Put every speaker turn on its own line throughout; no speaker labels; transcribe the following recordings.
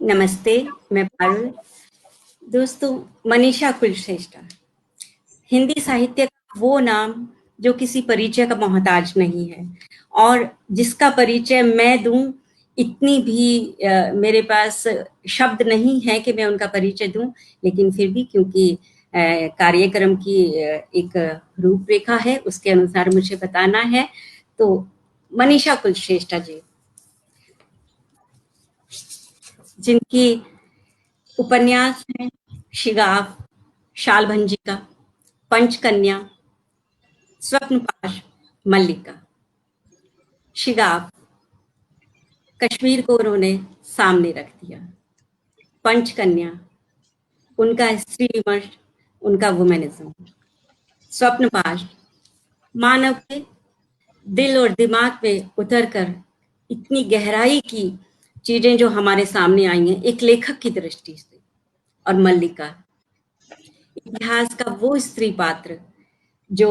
नमस्ते, मैं पारुल। दोस्तों, मनीषा कुलश्रेष्ठा हिंदी साहित्य का वो नाम जो किसी परिचय का मोहताज नहीं है और जिसका परिचय मैं दूं, इतनी भी मेरे पास शब्द नहीं है कि मैं उनका परिचय दूं, लेकिन फिर भी क्योंकि कार्यक्रम की एक रूपरेखा है, उसके अनुसार मुझे बताना है। तो मनीषा कुलश्रेष्ठा जी, जिनकी उपन्यास हैं शिगाफ, शालभंजिका, पंचकन्या, स्वप्नपाश, मल्लिका। शिगाफ कश्मीर को उन्होंने सामने रख दिया। पंचकन्या उनका स्त्री विमर्श, उनका वुमेनिज्म। स्वप्नपाश मानव के दिल और दिमाग में उतरकर इतनी गहराई की चीजें जो हमारे सामने आई हैं एक लेखक की दृष्टि से। और मल्लिका इतिहास का वो स्त्री पात्र जो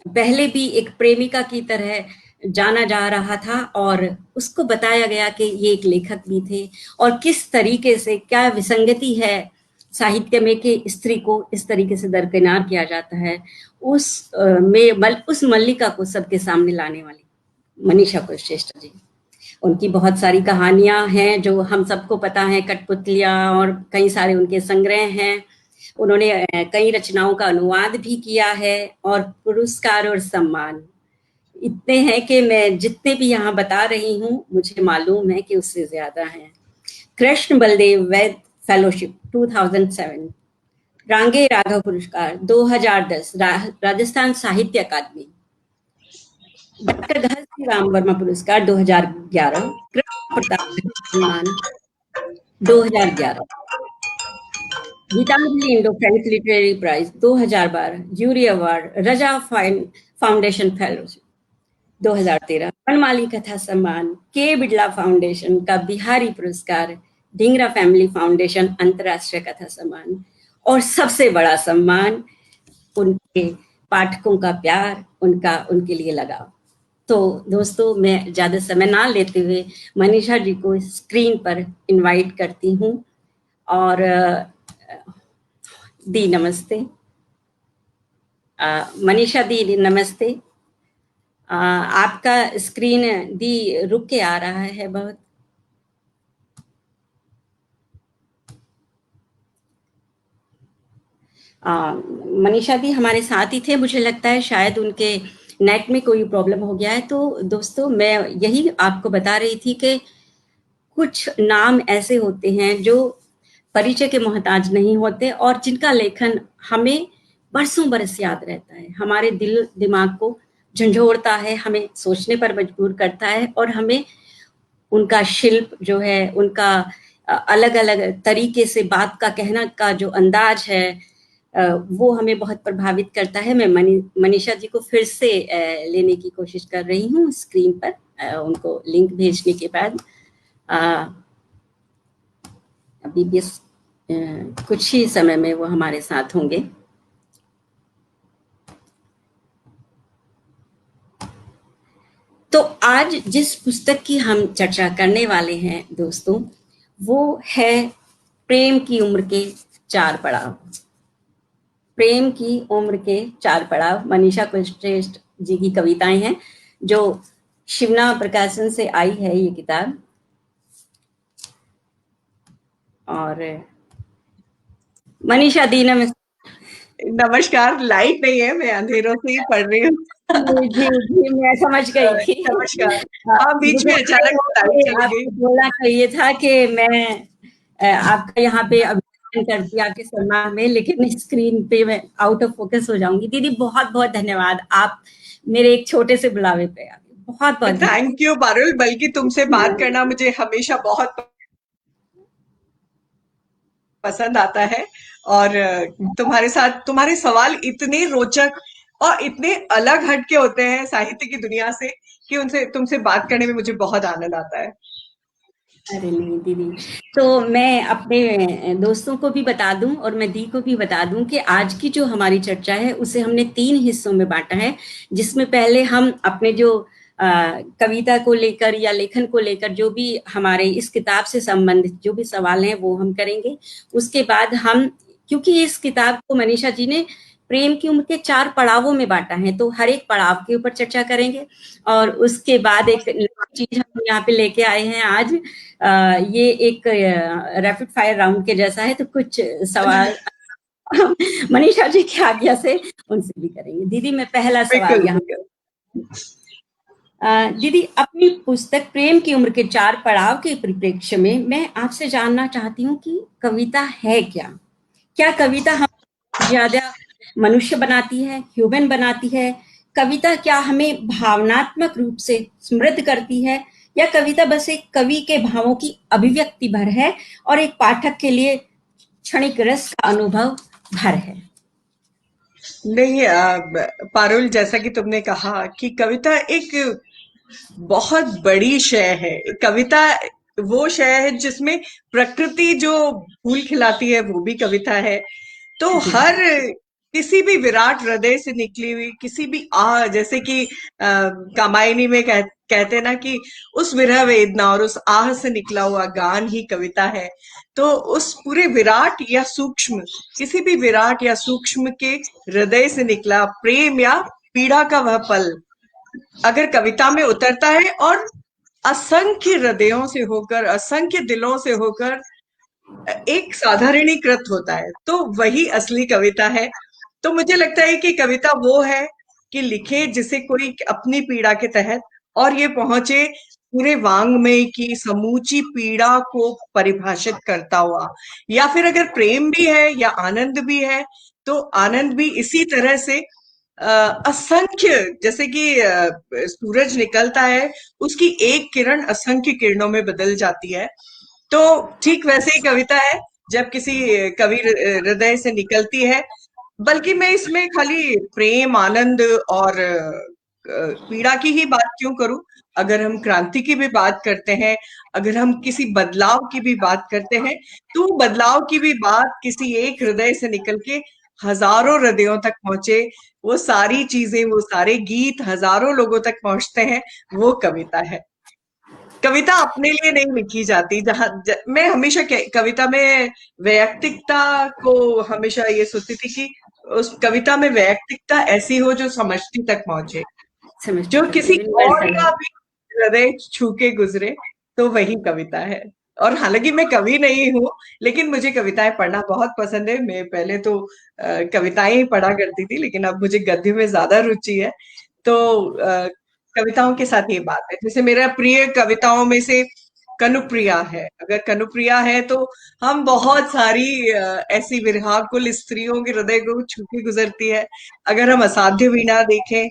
पहले भी एक प्रेमिका की तरह जाना जा रहा था और उसको बताया गया कि ये एक लेखक भी थे और किस तरीके से क्या विसंगति है साहित्य में कि स्त्री को इस तरीके से दरकिनार किया जाता है। उस मल्लिका को सबके सामने लाने वाली मनीषा कुलश्रेष्ठ जी। उनकी बहुत सारी कहानियां हैं जो हम सबको पता है, कठपुतलियां और कई सारे उनके संग्रह हैं। उन्होंने कई रचनाओं का अनुवाद भी किया है और पुरस्कार और सम्मान इतने हैं कि मैं जितने भी यहाँ बता रही हूँ मुझे मालूम है कि उससे ज्यादा हैं। कृष्ण बलदेव वैद फेलोशिप 2007, रांगे राघव पुरस्कार 2010 राजस्थान साहित्य अकादमी, डॉक्टर घनश्री राम वर्मा पुरस्कार 2011, कृष्ण प्रताप सम्मान 2011, Gitanjali Indo French literary prize 2012, jury award, Raza foundation fellowship 2013, Vanmali कथा सम्मान, के बिड़ला फाउंडेशन का बिहारी पुरस्कार, ढींगरा फैमिली फाउंडेशन अंतर्राष्ट्रीय कथा सम्मान और सबसे बड़ा सम्मान उनके पाठकों का प्यार, उनके लिए लगाव। तो दोस्तों, मैं ज्यादा समय ना लेते हुए मनीषा जी को स्क्रीन पर इनवाइट करती हूँ। और दी नमस्ते, मनीषा दी नमस्ते। आपका स्क्रीन दी रुक के आ रहा है बहुत। मनीषा दी हमारे साथ ही थे, मुझे लगता है शायद उनके नेट में कोई प्रॉब्लम हो गया है। तो दोस्तों, मैं यही आपको बता रही थी कि कुछ नाम ऐसे होते हैं जो परिचय के मोहताज नहीं होते और जिनका लेखन हमें बरसों बरस याद रहता है, हमारे दिल दिमाग को झंझोड़ता है, हमें सोचने पर मजबूर करता है और हमें उनका शिल्प जो है, उनका अलग अलग तरीके से बात का कहना का जो अंदाज है, वो हमें बहुत प्रभावित करता है। मैं मनीषा जी को फिर से लेने की कोशिश कर रही हूँ स्क्रीन पर, उनको लिंक भेजने के बाद। अभी भी कुछ ही समय में वो हमारे साथ होंगे। तो आज जिस पुस्तक की हम चर्चा करने वाले हैं दोस्तों, वो है प्रेम की उम्र के चार पड़ाव। प्रेम की उम्र के चार पड़ाव मनीषा कुलश्रेष्ठ जी की कविताएं हैं जो शिवना प्रकाशन से आई है ये किताब। और मनीषा दी
नमस्कार। लाइट नहीं है, मैं अंधेरों से ही पढ़ रही हूँ।
जी जी, मैं समझ गई थी।
नमस्कार। हाँ, बीच में
मुझे
अचानक लाइट चली गई।
आपको बोलना चाहिए था कि मैं आपका यहाँ पे अभिनंदन करती आपके सम्मान में, लेकिन स्क्रीन पे मैं आउट ऑफ फोकस हो जाऊंगी। दीदी बहुत बहुत धन्यवाद, आप मेरे एक छोटे से बुलावे पे आ गए। बहुत बहुत
थैंक यू पारुल, बल्कि तुमसे बात करना मुझे हमेशा बहुत पसंद आता है। और तुम्हारे साथ तुम्हारे सवाल इतने रोचक और इतने अलग हटके होते हैं साहित्य की दुनिया से कि उनसे तुमसे बात करने में मुझे बहुत आनंद आता है।
अरे नहीं दीदी, तो मैं अपने दोस्तों को भी बता दूं और मैं दी को भी बता दूं कि आज की जो हमारी चर्चा है उसे हमने 3 हिस्सों में बांटा है, जिसमें पहले हम अपने जो कविता को लेकर या लेखन को लेकर जो भी हमारे इस किताब से संबंधित जो भी सवाल हैं वो हम करेंगे। उसके बाद हम, क्योंकि इस किताब को मनीषा जी ने प्रेम की उम्र के 4 पड़ावों में बाँटा है, तो हर एक पड़ाव के ऊपर चर्चा करेंगे। और उसके बाद एक नई चीज़ हम यहाँ पे लेके आए हैं आज, ये एक रैपिड फायर राउंड के जैसा है, तो कुछ सवाल मनीषा जी की आज्ञा से उनसे भी करेंगे। दीदी, मैं पहला सवाल
बिल्कुल,
यहाँ,
बिल्कुल।
दीदी, अपनी पुस्तक प्रेम की उम्र के 4 पड़ाव के परिप्रेक्ष्य में मैं आपसे जानना चाहती हूँ कि कविता है क्या? क्या कविता हम ज़्यादा मनुष्य बनाती है, ह्यूमन बनाती है? कविता क्या हमें भावनात्मक रूप से समृद्ध करती है, या कविता बस एक कवि के भावों की अभिव्यक्ति भर है और एक पाठक के लिए क्षणिक रस का अनुभव भर है?
नहीं, पारुल, जैसा कि तुमने कहा कि कविता एक बहुत बड़ी शय है। कविता वो शय है जिसमें प्रकृति जो फूल खिलाती है वो भी कविता है। तो
जी,
हर किसी भी विराट हृदय से निकली हुई किसी भी आह, जैसे कि कामायनी में कहते हैं ना कि उस विरह वेदना और उस आह से निकला हुआ गान ही कविता है। तो उस पूरे विराट या सूक्ष्म, किसी भी विराट या सूक्ष्म के हृदय से निकला प्रेम या पीड़ा का वह पल अगर कविता में उतरता है और असंख्य हृदयों से होकर, असंख्य दिलों से होकर एक साधारणीकृत होता है, तो वही असली कविता है। तो मुझे लगता है कि कविता वो है कि लिखे जिसे कोई अपनी पीड़ा के तहत, और ये पहुंचे पूरे वांग्मय की समूची पीड़ा को परिभाषित करता हुआ। या फिर अगर प्रेम भी है या आनंद भी है, तो आनंद भी इसी तरह से अ, असंख्य, जैसे कि सूरज निकलता है, उसकी एक किरण असंख्य किरणों में बदल जाती है। तो ठीक वैसे ही कविता है जब किसी कवि हृदय से निकलती है। बल्कि मैं इसमें खाली प्रेम, आनंद और पीड़ा की ही बात क्यों करूं? अगर हम क्रांति की भी बात करते हैं, अगर हम किसी बदलाव की भी बात करते हैं, तो बदलाव की भी बात किसी एक हृदय से निकल के हजारों हृदयों तक पहुंचे, वो सारी चीजें, वो सारे गीत हजारों लोगों तक पहुंचते हैं, वो कविता है। कविता अपने लिए नहीं लिखी जाती। मैं हमेशा कविता में वैयक्तिकता को हमेशा ये सोचती थी कि उस कविता में वैयक्तिकता ऐसी हो जो समष्टि तक पहुंचे,
समझती
जो
तक
किसी और
यूनिवर्सल है।
का भी हृदय छू के गुजरे, तो वही कविता है। और हालांकि मैं कवि नहीं हूँ, लेकिन मुझे कविताएं पढ़ना बहुत पसंद है। मैं पहले तो कविताएं ही पढ़ा करती थी, लेकिन अब मुझे गद्य में ज्यादा रुचि है। तो कविताओं के साथ ये बात है। जैसे मेरा प्रिय कविताओं में से कनुप्रिया है। अगर कनुप्रिया है तो हम बहुत सारी ऐसी विरहाकुल स्त्रियों के हृदय को छू के गुजरती है। अगर हम असाध्य वीणा देखें,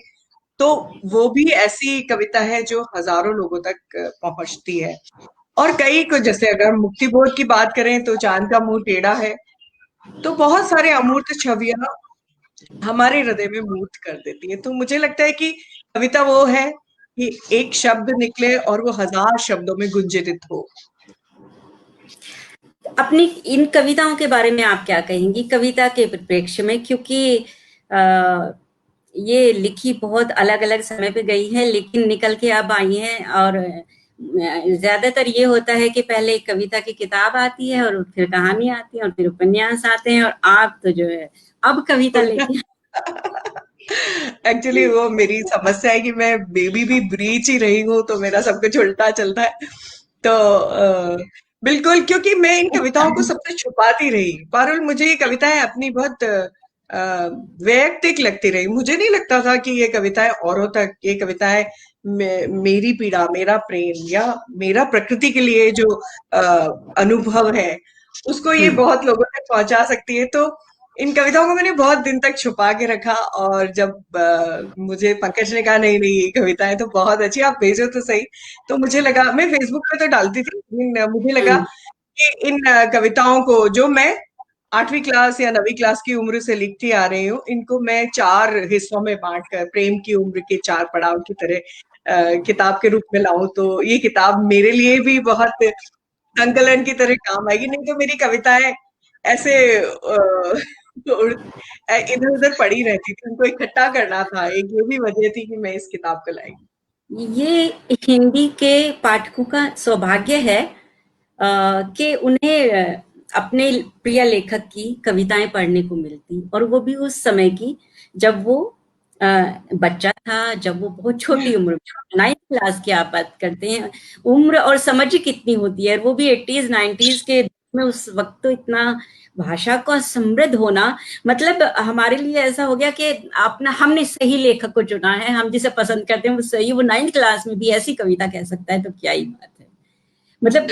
तो वो भी ऐसी कविता है जो हजारों लोगों तक पहुंचती है। और कई को, जैसे अगर हम मुक्तिबोध की बात करें तो चांद का मुंह टेढ़ा है। तो बहुत सारे अमूर्त छवियां हमारे हृदय में मूर्त कर देती है। तो मुझे लगता है कि कविता वो है कि एक शब्द निकले और वो हजार शब्दों में गुंजित हो।
अपनी इन कविताओं के बारे में आप क्या कहेंगी कविता के परिप्रेक्ष्य में? क्योंकि ये लिखी बहुत अलग-अलग समय पे गई है, लेकिन निकल के अब आई हैं। और ज़्यादातर ये होता है कि पहले कविता की किताब आती है और फिर कहानी आती है और फिर उपन्यास आते हैं, और आप तो जो है अब कविता लेके
एक्चुअली वो मेरी समस्या है कि मैं बेबी भी ब्रीच ही रही हूँ, तो मेरा सब कुछ उल्टा चलता है। तो बिल्कुल, क्योंकि मैं इन कविताओं को सबसे छुपाती रही। पारुल, मुझे ये कविताएं अपनी बहुत वैयक्तिक लगती रही। मुझे नहीं लगता था कि ये कविताएं औरों तक, ये कविताएं मेरी पीड़ा, मेरा प्रेम या मेरा प्रकृति के लिए जो अनुभव है, उसको ये
हुँ,
बहुत लोगों तक पहुंचा सकती है। तो इन कविताओं को मैंने बहुत दिन तक छुपा के रखा, और जब मुझे पंकज ने कहा नहीं नहीं ये कविता है तो बहुत अच्छी, आप भेजो तो सही। तो मुझे लगा, मैं फेसबुक पे तो डालती थी, लेकिन मुझे लगा
हुँ,
कि इन कविताओं को जो मैं 8वीं क्लास या 9वीं क्लास की उम्र से लिखती आ रही हूँ, इनको मैं 4 हिस्सों में बांट कर प्रेम की उम्र के 4 पड़ाव की तरह किताब के रूप में लाऊं, तो ये किताब मेरे लिए भी बहुत संकलन की तरह काम आएगी। नहीं तो मेरी कविताएं ऐसे इधर उधर पड़ी रहती थी, उनको इकट्ठा करना था। एक ये भी वजह थी कि मैं इस किताब को लाई।
ये हिंदी के पाठकों का सौभाग्य है कि उन्हें अपने प्रिय लेखक की कविताएं पढ़ने को मिलती, और वो भी उस समय की जब वो अ, बच्चा था, जब वो बहुत छोटी उम्र में, 9th क्लास की आप बात करते हैं। उम्र और समझ ही कितनी होती है, वो भी 80s 90s के में, उस वक्त तो इतना भाषा का समृद्ध होना, मतलब हमारे लिए ऐसा हो गया कि अपना हमने सही लेखक को चुना है, हम जिसे पसंद करते हैं वो सही, वो 9th क्लास में भी ऐसी कविता कह सकता है, तो क्या ही बात है। मतलब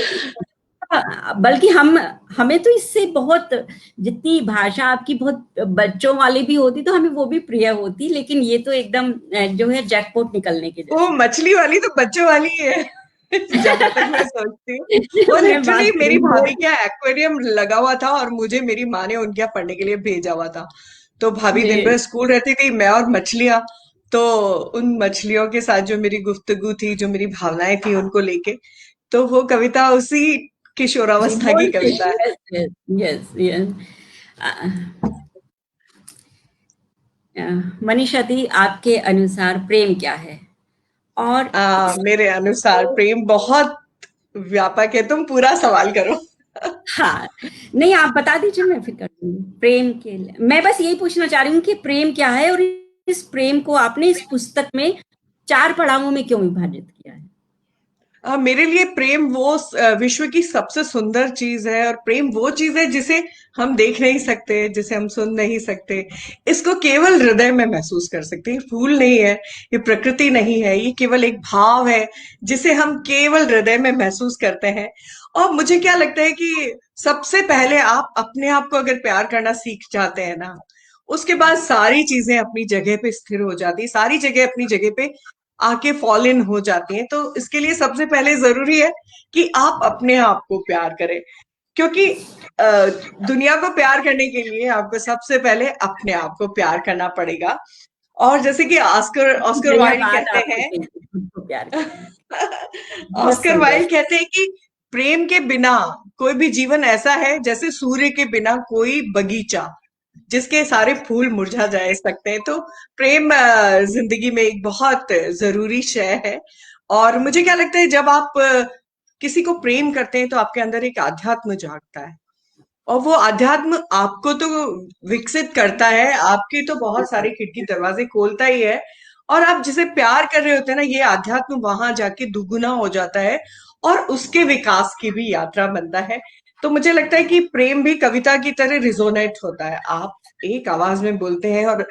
बल्कि हमें तो इससे बहुत, जितनी भाषा आपकी बहुत बच्चों वाली भी होती तो हमें वो भी प्रिय होती, लेकिन ये तो एकदम जो है जैकपॉट निकलने के
वो
जैसी बात
मछली वाली तो बच्चों वाली ही है। जहां तक मैं सोचती हूँ, वो
मैं
लिटरली
बात
मेरी भाभी
करूंगी।
के यहाँ एक्वेरियम लगा हुआ था और मुझे मेरी माँ ने उनके यहाँ पढ़ने के लिए भेजा हुआ था। तो भाभी दिन भर
जी
स्कूल रहती थी, मैं और मछलियां। तो उन मछलियों के साथ जो मेरी गुफ्तगू थी, जो मेरी भावनाएं थी उनको लेके, तो वो कविता उसी
जी
किशोरावस्था की
बोलते,
कविता है।
Yes yes yes yes. Manisha di, आपके अनुसार प्रेम क्या है? और इस,
मेरे अनुसार प्रेम बहुत व्यापक है, तुम पूरा सवाल करो।
हाँ, नहीं आप बता दीजिए, मैं फिर कर दूंगी प्रेम के लिए। मैं बस यही पूछना चाह रही हूँ कि प्रेम क्या है, और इस प्रेम को आपने इस पुस्तक में 4 पड़ावों में क्यों विभाजित किया है?
मेरे लिए प्रेम वो विश्व की सबसे सुंदर चीज है, और प्रेम वो चीज है जिसे हम देख नहीं सकते, जिसे हम सुन नहीं सकते। इसको केवल हृदय में महसूस कर सकते हैं। फूल नहीं है, ये प्रकृति नहीं है, ये केवल एक भाव है जिसे हम केवल हृदय में महसूस करते हैं। और मुझे क्या लगता है कि सबसे पहले आप अपने आप को अगर प्यार करना सीख जाते हैं ना, उसके बाद सारी चीजें अपनी जगह पे स्थिर हो जाती, सारी जगह अपनी जगह पे आके फॉल इन हो जाती हैं। तो इसके लिए सबसे पहले जरूरी है कि आप अपने आप को प्यार करें, क्योंकि अ, दुनिया को प्यार करने के लिए आपको सबसे पहले अपने आप को प्यार करना पड़ेगा। और जैसे कि ऑस्कर
कितनी
ऑस्कर
बढ़िया
वाइल्ड
बात
कहते
आपने
हैं,
कही, खुद को प्यार करना। बहुत
ऑस्कर
सुंदर।
वाइल्ड कहते हैं कि प्रेम के बिना कोई भी जीवन ऐसा है जैसे सूर्य के बिना कोई बगीचा, जिसके सारे फूल मुरझा जाए सकते हैं। तो प्रेम जिंदगी में एक बहुत जरूरी शय है। और मुझे क्या लगता है, जब आप किसी को प्रेम करते हैं तो आपके अंदर एक आध्यात्म जागता है, और वो अध्यात्म आपको तो विकसित करता है, आपकी तो बहुत सारी खिड़की दरवाजे खोलता ही है। और आप जिसे प्यार कर रहे होते हैं ना, ये अध्यात्म वहां जाके दुगुना हो जाता है और उसके विकास की भी यात्रा बनता है। तो मुझे लगता है कि प्रेम भी कविता की तरह रिजोनेट होता है। आप एक आवाज में बोलते हैं और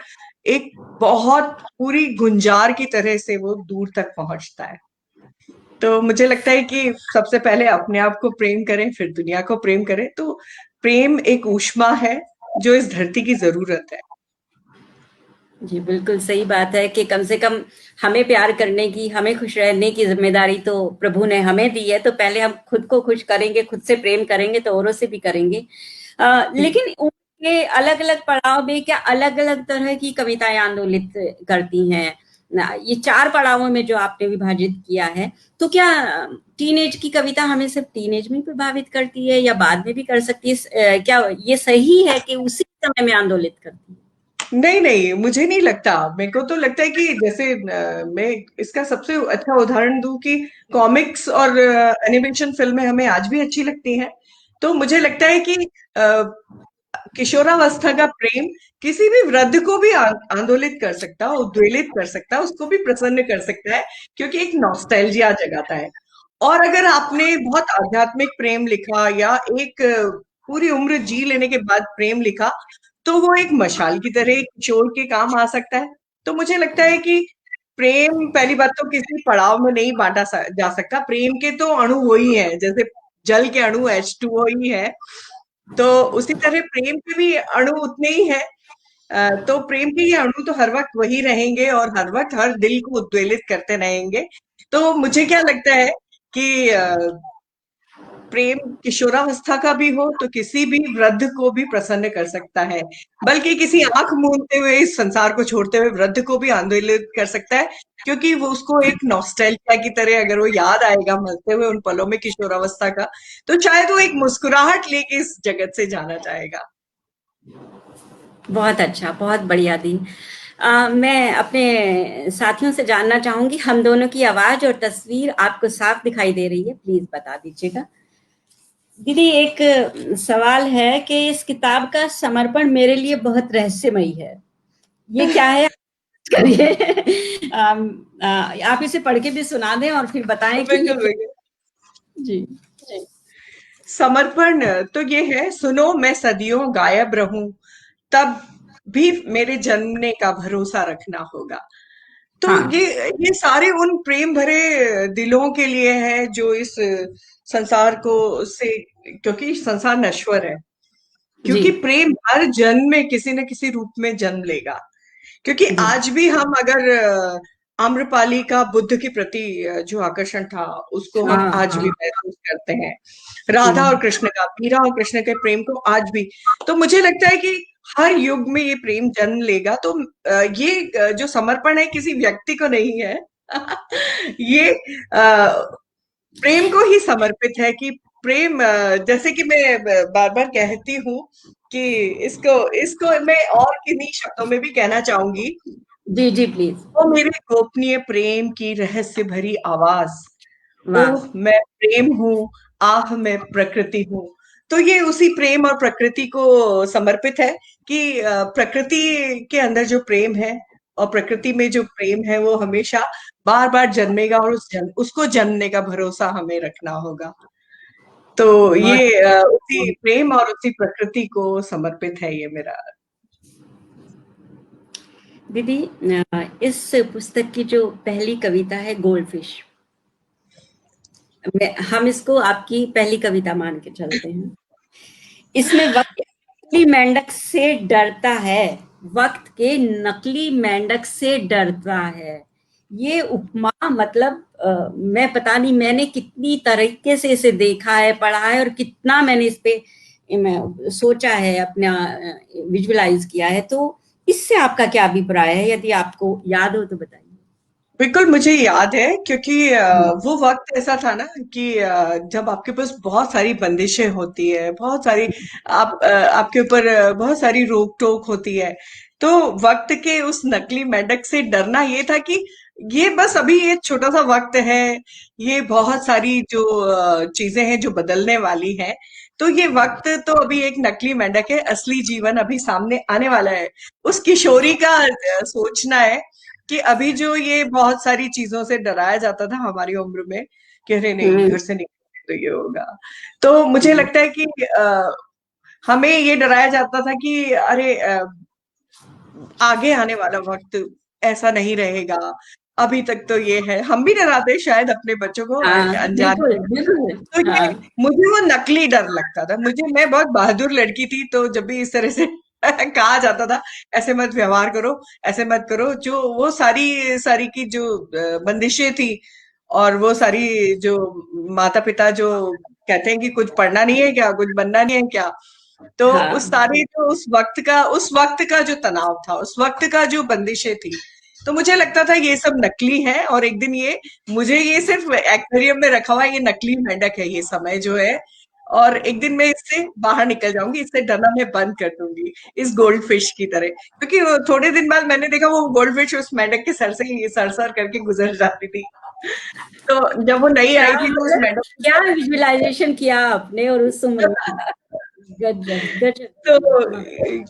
एक बहुत पूरी गुंजार की तरह से वो दूर तक पहुंचता है। तो मुझे लगता है कि सबसे पहले अपने आप को प्रेम करें, फिर दुनिया को प्रेम करें। तो प्रेम एक ऊष्मा है जो इस धरती की जरूरत है।
जी, बिल्कुल सही बात है कि कम से कम हमें प्यार करने की, हमें खुश रहने की ज़िम्मेदारी तो प्रभु ने हमें दी है, तो पहले हम खुद को खुश करेंगे, खुद से प्रेम करेंगे, तो औरों से भी करेंगे।
जी।
लेकिन उनके अलग-अलग पड़ाव में क्या अलग-अलग तरह की कविताएँ आंदोलित करती हैं? ये 4 पड़ावों में जो आपने विभाजित किया है, तो क्या टीनेज की कविता हमें सिर्फ़ टीनेज में प्रभावित करती है या बाद में भी कर सकती है? क्या ये सही है कि उसी समय में आंदोलित करती है?
नहीं नहीं, मुझे नहीं लगता। मेरे को तो लगता है कि जैसे मैं इसका सबसे अच्छा उदाहरण दूं कि कॉमिक्स और एनिमेशन फिल्में हमें आज भी अच्छी लगती हैं। तो मुझे लगता है कि अ, किशोरावस्था का प्रेम किसी भी वृद्ध को भी आंदोलित कर सकता है, उद्वेलित कर सकता है, उसको भी प्रसन्न कर सकता है, क्योंकि एक नॉस्टैल्जिया जगाता है। और अगर आपने बहुत आध्यात्मिक प्रेम लिखा या एक पूरी उम्र जी लेने के बाद प्रेम लिखा, तो वो एक मशाल की तरह एक किशोर के काम आ सकता है। तो मुझे लगता है कि प्रेम पहली बात तो किसी पड़ाव में नहीं बांटा जा सकता। प्रेम के तो अणु वही है, जैसे जल के अणु H2O ही है। तो उसी तरह प्रेम के भी अणु उतने ही हैं। तो प्रेम के ये अणु तो हर वक्त वही रहेंगे और हर वक्त हर दिल को उद्वेलित करते रहेंगे। तो मुझे क्या लगता है कि प्रेम किशोरावस्था का भी हो तो किसी भी वृद्ध को भी प्रसन्न कर सकता है, बल्कि किसी आंख मूंदते हुए इस संसार को छोड़ते हुए वृद्ध को भी आंदोलित कर सकता है, क्योंकि वो उसको एक नॉस्टैल्जिया की तरह अगर वो याद आएगा मरते हुए उन पलों में किशोरावस्था का, तो शायद वो एक मुस्कुराहट लेके इस जगत से जाना चाहेगा।
बहुत अच्छा, बहुत बढ़िया दी। मैं अपने साथियों से जानना चाहूंगी, हम दोनों की आवाज और तस्वीर आपको साफ दिखाई दे रही है? प्लीज बता दीजिएगा। दीदी, एक सवाल है कि इस किताब का समर्पण मेरे लिए बहुत रहस्यमयी है। ये क्या है? करिए। आप इसे पढ़ के भी सुना दें और फिर बताएं कि ये
बिल्कुल,
क्या।
बिल्कुल।
जी।
समर्पण तो ये है, सुनो मैं सदियों गायब रहूं, तब भी मेरे जन्मने का भरोसा रखना होगा। तो
हाँ।
ये सारे उन प्रेम भरे दिलों के लिए है जो इस संसार को से, क्योंकि संसार नश्वर है,
जी।
क्योंकि प्रेम हर जन्म में किसी न किसी रूप में जन्म लेगा। क्योंकि
जी।
आज भी हम अगर आम्रपाली का बुद्ध के प्रति जो आकर्षण था, उसको हम
हाँ।
आज भी
हाँ।
महसूस करते हैं। राधा और
हम्म।
कृष्ण का, मीरा और कृष्ण के प्रेम को आज भी। तो मुझे लगता है कि हर युग में ये प्रेम जन्म लेगा। तो ये जो समर्पण है किसी व्यक्ति को नहीं है। ये प्रेम को ही समर्पित है कि प्रेम, जैसे कि मैं बार बार कहती हूँ कि इसको इसको मैं और किन्हीं शब्दों में भी कहना चाहूंगी।
जी। जी प्लीज।
ओ मेरे गोपनीय प्रेम की रहस्य भरी आवाज,
वाह।
ओह मैं प्रेम हूँ, आह मैं प्रकृति हूँ। तो ये उसी प्रेम और प्रकृति को समर्पित है कि प्रकृति के अंदर जो प्रेम है और प्रकृति में जो प्रेम है वो हमेशा बार बार जन्मेगा, और उसको जन्मने का भरोसा हमें रखना होगा। तो
बहुत।
ये उसी प्रेम और उसी प्रकृति को समर्पित है ये मेरा।
दीदी, इस पुस्तक की जो पहली कविता है गोल्डफिश, हम इसको आपकी पहली कविता मान के चलते हैं। इसमें वक्त नकली मेंढक से डरता है, वक्त के नकली मेंढक से डरता है। ये उपमा मतलब मैं पता नहीं मैंने कितनी तरीके से इसे देखा है, पढ़ा है, और कितना मैंने इस पे सोचा है, अपना विजुअलाइज किया है। तो इससे आपका क्या अभिप्राय है? यदि आपको याद हो तो बताइए।
बिल्कुल मुझे याद है, क्योंकि
हम्म।
वो वक्त ऐसा था ना कि जब आपके पास बहुत सारी बंदिशें होती है, बहुत सारी आपके ऊपर बहुत सारी रोक टोक होती है। तो वक्त के उस नकली मेंढक से डरना ये था कि ये बस अभी ये छोटा सा वक्त है, ये बहुत सारी जो चीजें हैं जो बदलने वाली हैं। तो ये वक्त तो अभी एक नकली मेंढक है, असली जीवन अभी सामने आने वाला है। उस किशोरी का सोचना है कि अभी जो ये बहुत सारी चीजों से डराया जाता था हमारी उम्र में, कि अरे नहीं
हम्म।
घर से निकले तो ये होगा। तो मुझे लगता है कि हमें ये डराया जाता था कि अरे आगे आने वाला वक्त ऐसा नहीं रहेगा। अभी तक तो ये है, हम भी डराते शायद अपने बच्चों को
हाँ,
अनजान
बिल्कुल
में।
बिल्कुल।
तो ये
हाँ।
मुझे वो नकली डर लगता था। मैं बहुत बहादुर लड़की थी, तो जब भी इस तरह से कहा जाता था ऐसे मत व्यवहार करो, ऐसे मत करो, जो वो सारी सारी की जो बंदिशें थी, और वो सारी जो माता पिता जो कहते हैं कि कुछ पढ़ना नहीं है क्या, कुछ बनना नहीं है क्या, तो
हाँ।
उस सारी जो उस वक्त का जो तनाव था, उस वक्त का जो बंदिशें थी, तो मुझे लगता था ये सब नकली है, और एक दिन ये मुझे ये सिर्फ एक्वेरियम में रखा हुआ ये नकली मेंढक है ये समय जो है, और एक दिन मैं इससे बाहर निकल जाऊंगी, इससे डरना मैं बंद कर दूंगी, इस गोल्ड फिश की तरह। क्योंकि वो थोड़े दिन बाद मैंने देखा वो गोल्ड फिश उस मेंढक के सर से ही सर सर करके गुजर जाती थी। तो जब वो नई
क्या
आई थी तो उस
मतलब,
मेंढक
क्या विजुअलाइजेशन किया आपने और उस उम्र में! गजब
तो
गजब। हाँ।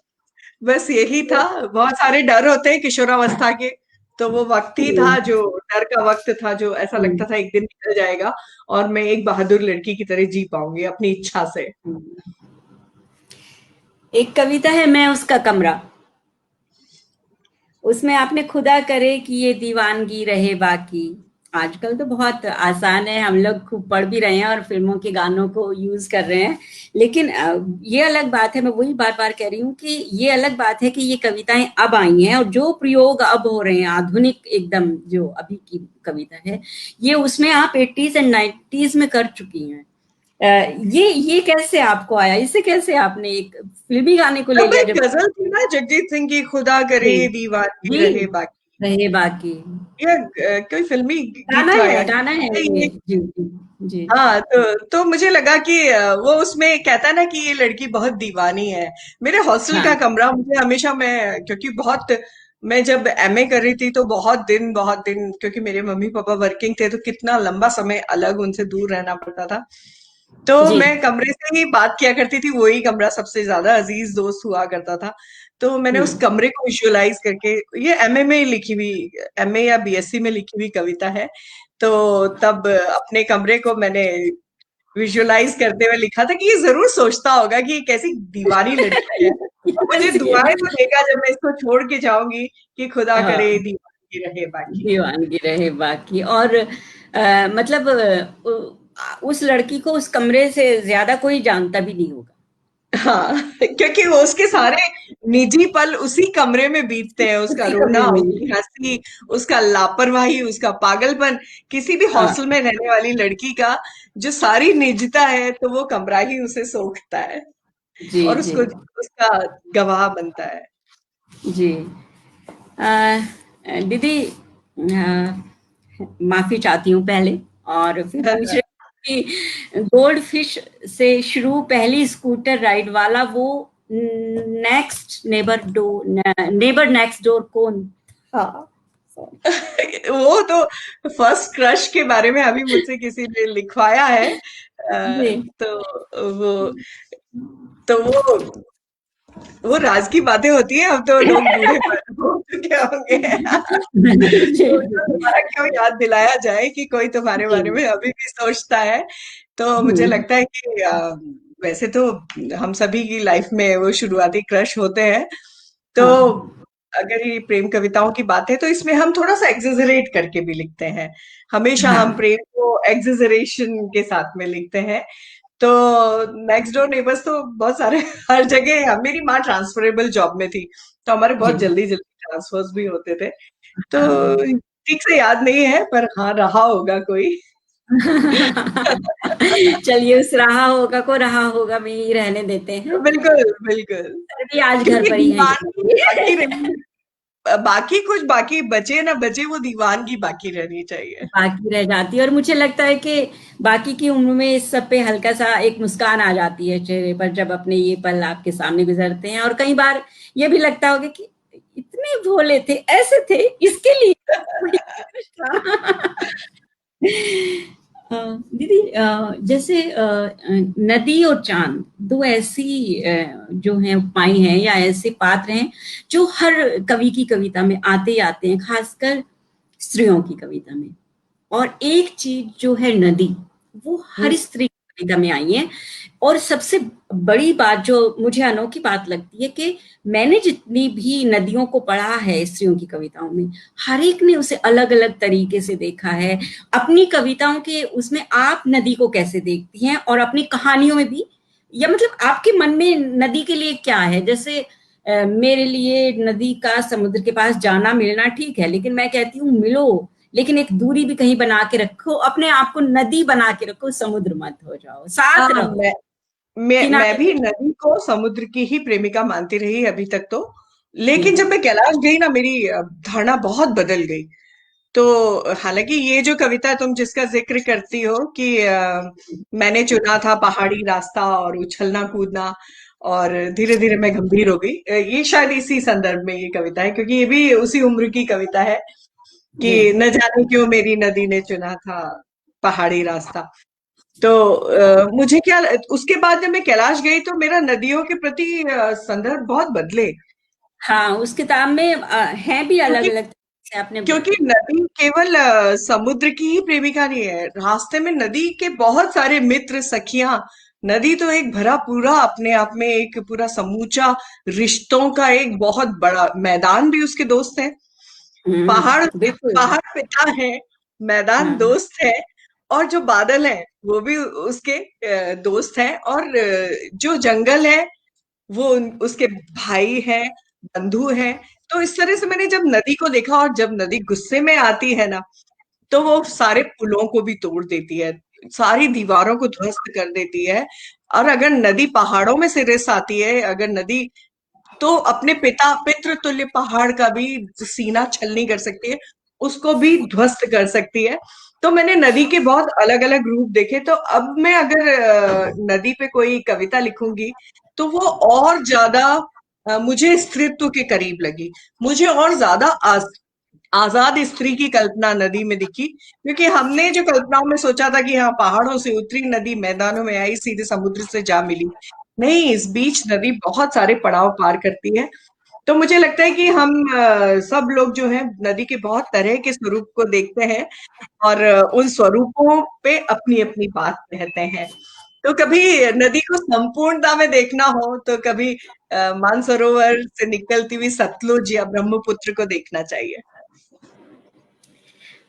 बस यही था। बहुत सारे डर होते हैं किशोरावस्था के, तो वो वक्त ही था
हम्म।
जो डर का वक्त था, जो ऐसा लगता था एक दिन निकल जाएगा और मैं एक बहादुर लड़की की तरह जी पाऊंगी अपनी इच्छा से।
हम्म। एक कविता है, मैं उसका कमरा। उसमें आपने खुदा करे कि ये दीवानगी रहे बाकी। आजकल तो बहुत आसान है, हम लोग खूब पढ़ भी रहे हैं और फिल्मों के गानों को यूज कर रहे हैं। लेकिन ये अलग बात है, मैं वही बार बार कह रही हूँ कि ये अलग बात है कि ये कविताएं अब आई हैं, और जो प्रयोग अब हो रहे हैं आधुनिक एकदम, जो अभी की कविता है, ये उसमें आप 80s एंड 90s में कर चुकी हैं। ये कैसे आपको आया? इसे कैसे आपने एक फिल्मी गाने को ले
तब
लिया
एक
जब?
गजल थी ना जगजीत सिंह की, खुदा करे
जी।
दीवानगी
जी,
रहे बाकी।
रहे बाकी।
ये कोई फिल्मी गीत गाया
गाना है
ये।
ये। जी, जी, जी।
हाँ, तो मुझे लगा कि वो उसमें कहता है ना कि ये लड़की बहुत दीवानी है। मेरे हॉस्टल का
हाँ।
कमरा मुझे हमेशा, मैं क्योंकि बहुत मैं जब एमए कर रही थी तो बहुत दिन, क्योंकि मेरे मम्मी पापा वर्किंग थे तो कितना लंबा समय अलग उनसे दूर रहना पड़ता था। तो
जी।
मैं कमरे से ही बात किया करती थी, वही कमरा सबसे ज्यादा अजीज दोस्त हुआ करता था। तो मैंने उस
हम्म।
कमरे को विजुअलाइज करके, ये एमए में लिखी हुई, एमए या बीएससी में लिखी हुई कविता है। तो तब अपने कमरे को मैंने विजुअलाइज करते हुए लिखा था कि ये जरूर सोचता होगा कि ये कैसी दीवानी लड़की है, और मुझे दुआएं तो देगा जब मैं इसको छोड़ के जाऊंगी कि खुदा करे
हाँ,
दीवानी रहे बाकी।
दीवानगी रहे बाकी। और मतलब उस लड़की को उस कमरे से ज्यादा कोई जानता भी नहीं होगा।
हाँ, क्योंकि वो उसके सारे निजी पल उसी कमरे में बीतते हैं, उसका
उसी कमरे
रोना,
में ही।
उसकी हंसी, उसका लापरवाही, उसका पागलपन। किसी भी
हाँ।
हॉस्टल में रहने वाली लड़की का जो सारी निजता है, तो वो कमरा ही उसे सोखता है
जी
और
जी
उसको उसका गवाह बनता है।
जी। दीदी, माफी चाहती हूँ पहले, और फिर पूछ रही हूँ कि गोल्ड फिश से शुरू पहली स्कूटर राइड वाला वो नेबर नेक्स्ट डोर कौन था?
वो तो फर्स्ट क्रश के बारे में अभी मुझसे किसी ने लिखवाया है।
जी।
तो वो तो वो राज की बातें होती हैं, अब तो लोग बूढ़े हो चुके होंगे।
जी
तो उनको दोबारा क्यों याद दिलाया जाए कि कोई तुम्हारे
जी।
बारे में अभी भी सोचता है। तो मुझे
हम्म।
लगता है कि वैसे तो हम सभी की लाइफ में वो शुरुआती क्रश होते हैं। तो
हाँ।
अगर ये प्रेम कविताओं की बात है तो इसमें हम थोड़ा सा एग्जेजरेट करके भी लिखते हैं। हमेशा हम
हाँ।
प्रेम को एग्जेजरेशन के साथ में लिखते हैं। तो नेक्स्ट डोर नेबर्स तो बहुत सारे हर जगह, मेरी माँ ट्रांसफरेबल जॉब में थी, तो हमारे
जी।
बहुत जल्दी जल्दी ट्रांसफर्स भी होते थे। तो
हाँ।
ठीक से याद नहीं है, पर हाँ रहा होगा कोई।
चलिए, उस रहा होगा को रहा होगा में ही रहने देते हैं।
बिल्कुल बिल्कुल।
सर भी आज घर
क्योंकि
पर ही हैं
दीवानगी बाकी
ये।
रही, बाकी कुछ बाकी बचे ना बचे, वो दीवानगी बाकी रहनी चाहिए।
बाकी रह जाती है, और मुझे लगता है कि बाकी की उम्र में इस सब पे हल्का सा एक मुस्कान आ जाती है चेहरे पर, जब अपने ये पल आपके सामने गुजरते हैं। और कई बार ये भी लगता होगा कि इतने भोले थे, ऐसे थे, इसके लिए कोई कुछ था। दीदी, जैसे नदी और चांद दो ऐसी जो हैं उपमाएं हैं या ऐसे पात्र हैं जो हर कवि की कविता में आते ही आते हैं, खासकर स्त्रियों की कविता में। और एक चीज जो है नदी, वो हर
हम्म,
स्त्री की कविता में आई है। और सबसे बड़ी बात जो मुझे अनोखी बात लगती है कि मैंने जितनी भी नदियों को पढ़ा है स्त्रियों की कविताओं में, हर एक ने उसे अलग अलग तरीके से देखा है। अपनी कविताओं के उसमें आप नदी को कैसे देखती हैं, और अपनी कहानियों में भी, या मतलब आपके मन में नदी के लिए क्या है? जैसे मेरे लिए नदी का समुद्र के पास जाना मिलना ठीक है, लेकिन मैं कहती हूँ मिलो, लेकिन एक दूरी भी कहीं बना के रखो, अपने आप को नदी बना के रखो, समुद्र मत हो जाओ,
हाँ,
साथ रहो,
मैं
किनारे
भी
पे।
नदी को समुद्र की ही प्रेमिका मानती रही अभी तक तो। लेकिन
जी
जब मैं कैलाश गई ना, मेरी धारणा बहुत बदल गई। तो हालांकि ये जो कविता तुम जिसका जिक्र करती हो कि मैंने चुना था पहाड़ी रास्ता और उछलना कूदना, और धीरे धीरे मैं गंभीर हो गई, ये शायद इसी संदर्भ में ये कविता है, क्योंकि ये भी उसी उम्र की कविता है
जी।
कि न जाने क्यों मेरी नदी ने चुना था पहाड़ी रास्ता। तो मुझे क्या, उसके बाद जब मैं कैलाश गई तो मेरा नदियों के प्रति संदर्भ बहुत बदले।
हाँ, उस किताब में हैं भी अलग
क्योंकि
अलग से आपने।
क्योंकि नदी केवल समुद्र की ही प्रेमिका नहीं है, रास्ते में नदी के बहुत सारे मित्र सखियां। नदी तो एक भरा पूरा अपने आप में एक पूरा समूचा रिश्तों का एक बहुत बड़ा मैदान भी उसके दोस्त हैं। पहाड़
बिल्कुल।
पहाड़ पिता है, मैदान
हाँ।
दोस्त है, और जो बादल है वो भी उसके दोस्त हैं, और जो जंगल है वो उसके भाई हैं, बंधु हैं। तो इस तरह से मैंने जब नदी को देखा, और जब नदी गुस्से में आती है ना, तो वो सारे पुलों को भी तोड़ देती है, सारी दीवारों को ध्वस्त कर देती है। और अगर नदी पहाड़ों में से रिस आती है, अगर नदी तो अपने पितृ तुल्य पहाड़ का भी सीना छलनी कर सकती है, उसको भी ध्वस्त कर सकती है। तो मैंने नदी के बहुत अलग अलग रूप देखे। तो अब मैं अगर नदी पे कोई कविता लिखूंगी तो वो और ज्यादा मुझे स्त्रीत्व के करीब लगी। मुझे और ज्यादा आजाद स्त्री की कल्पना नदी में दिखी, क्योंकि हमने जो कल्पनाओं में सोचा था कि हाँ पहाड़ों से उतरी नदी मैदानों में आई सीधे समुद्र से जा मिली, नहीं, इस बीच नदी बहुत सारे पड़ाव पार करती है। तो मुझे लगता है कि हम सब लोग जो है नदी के बहुत तरह के स्वरूप को देखते हैं, और उन स्वरूपों पे अपनी अपनी बात कहते हैं। तो कभी नदी को संपूर्णता में देखना हो तो कभी मानसरोवर से निकलती हुई सतलुज या ब्रह्मपुत्र को देखना चाहिए।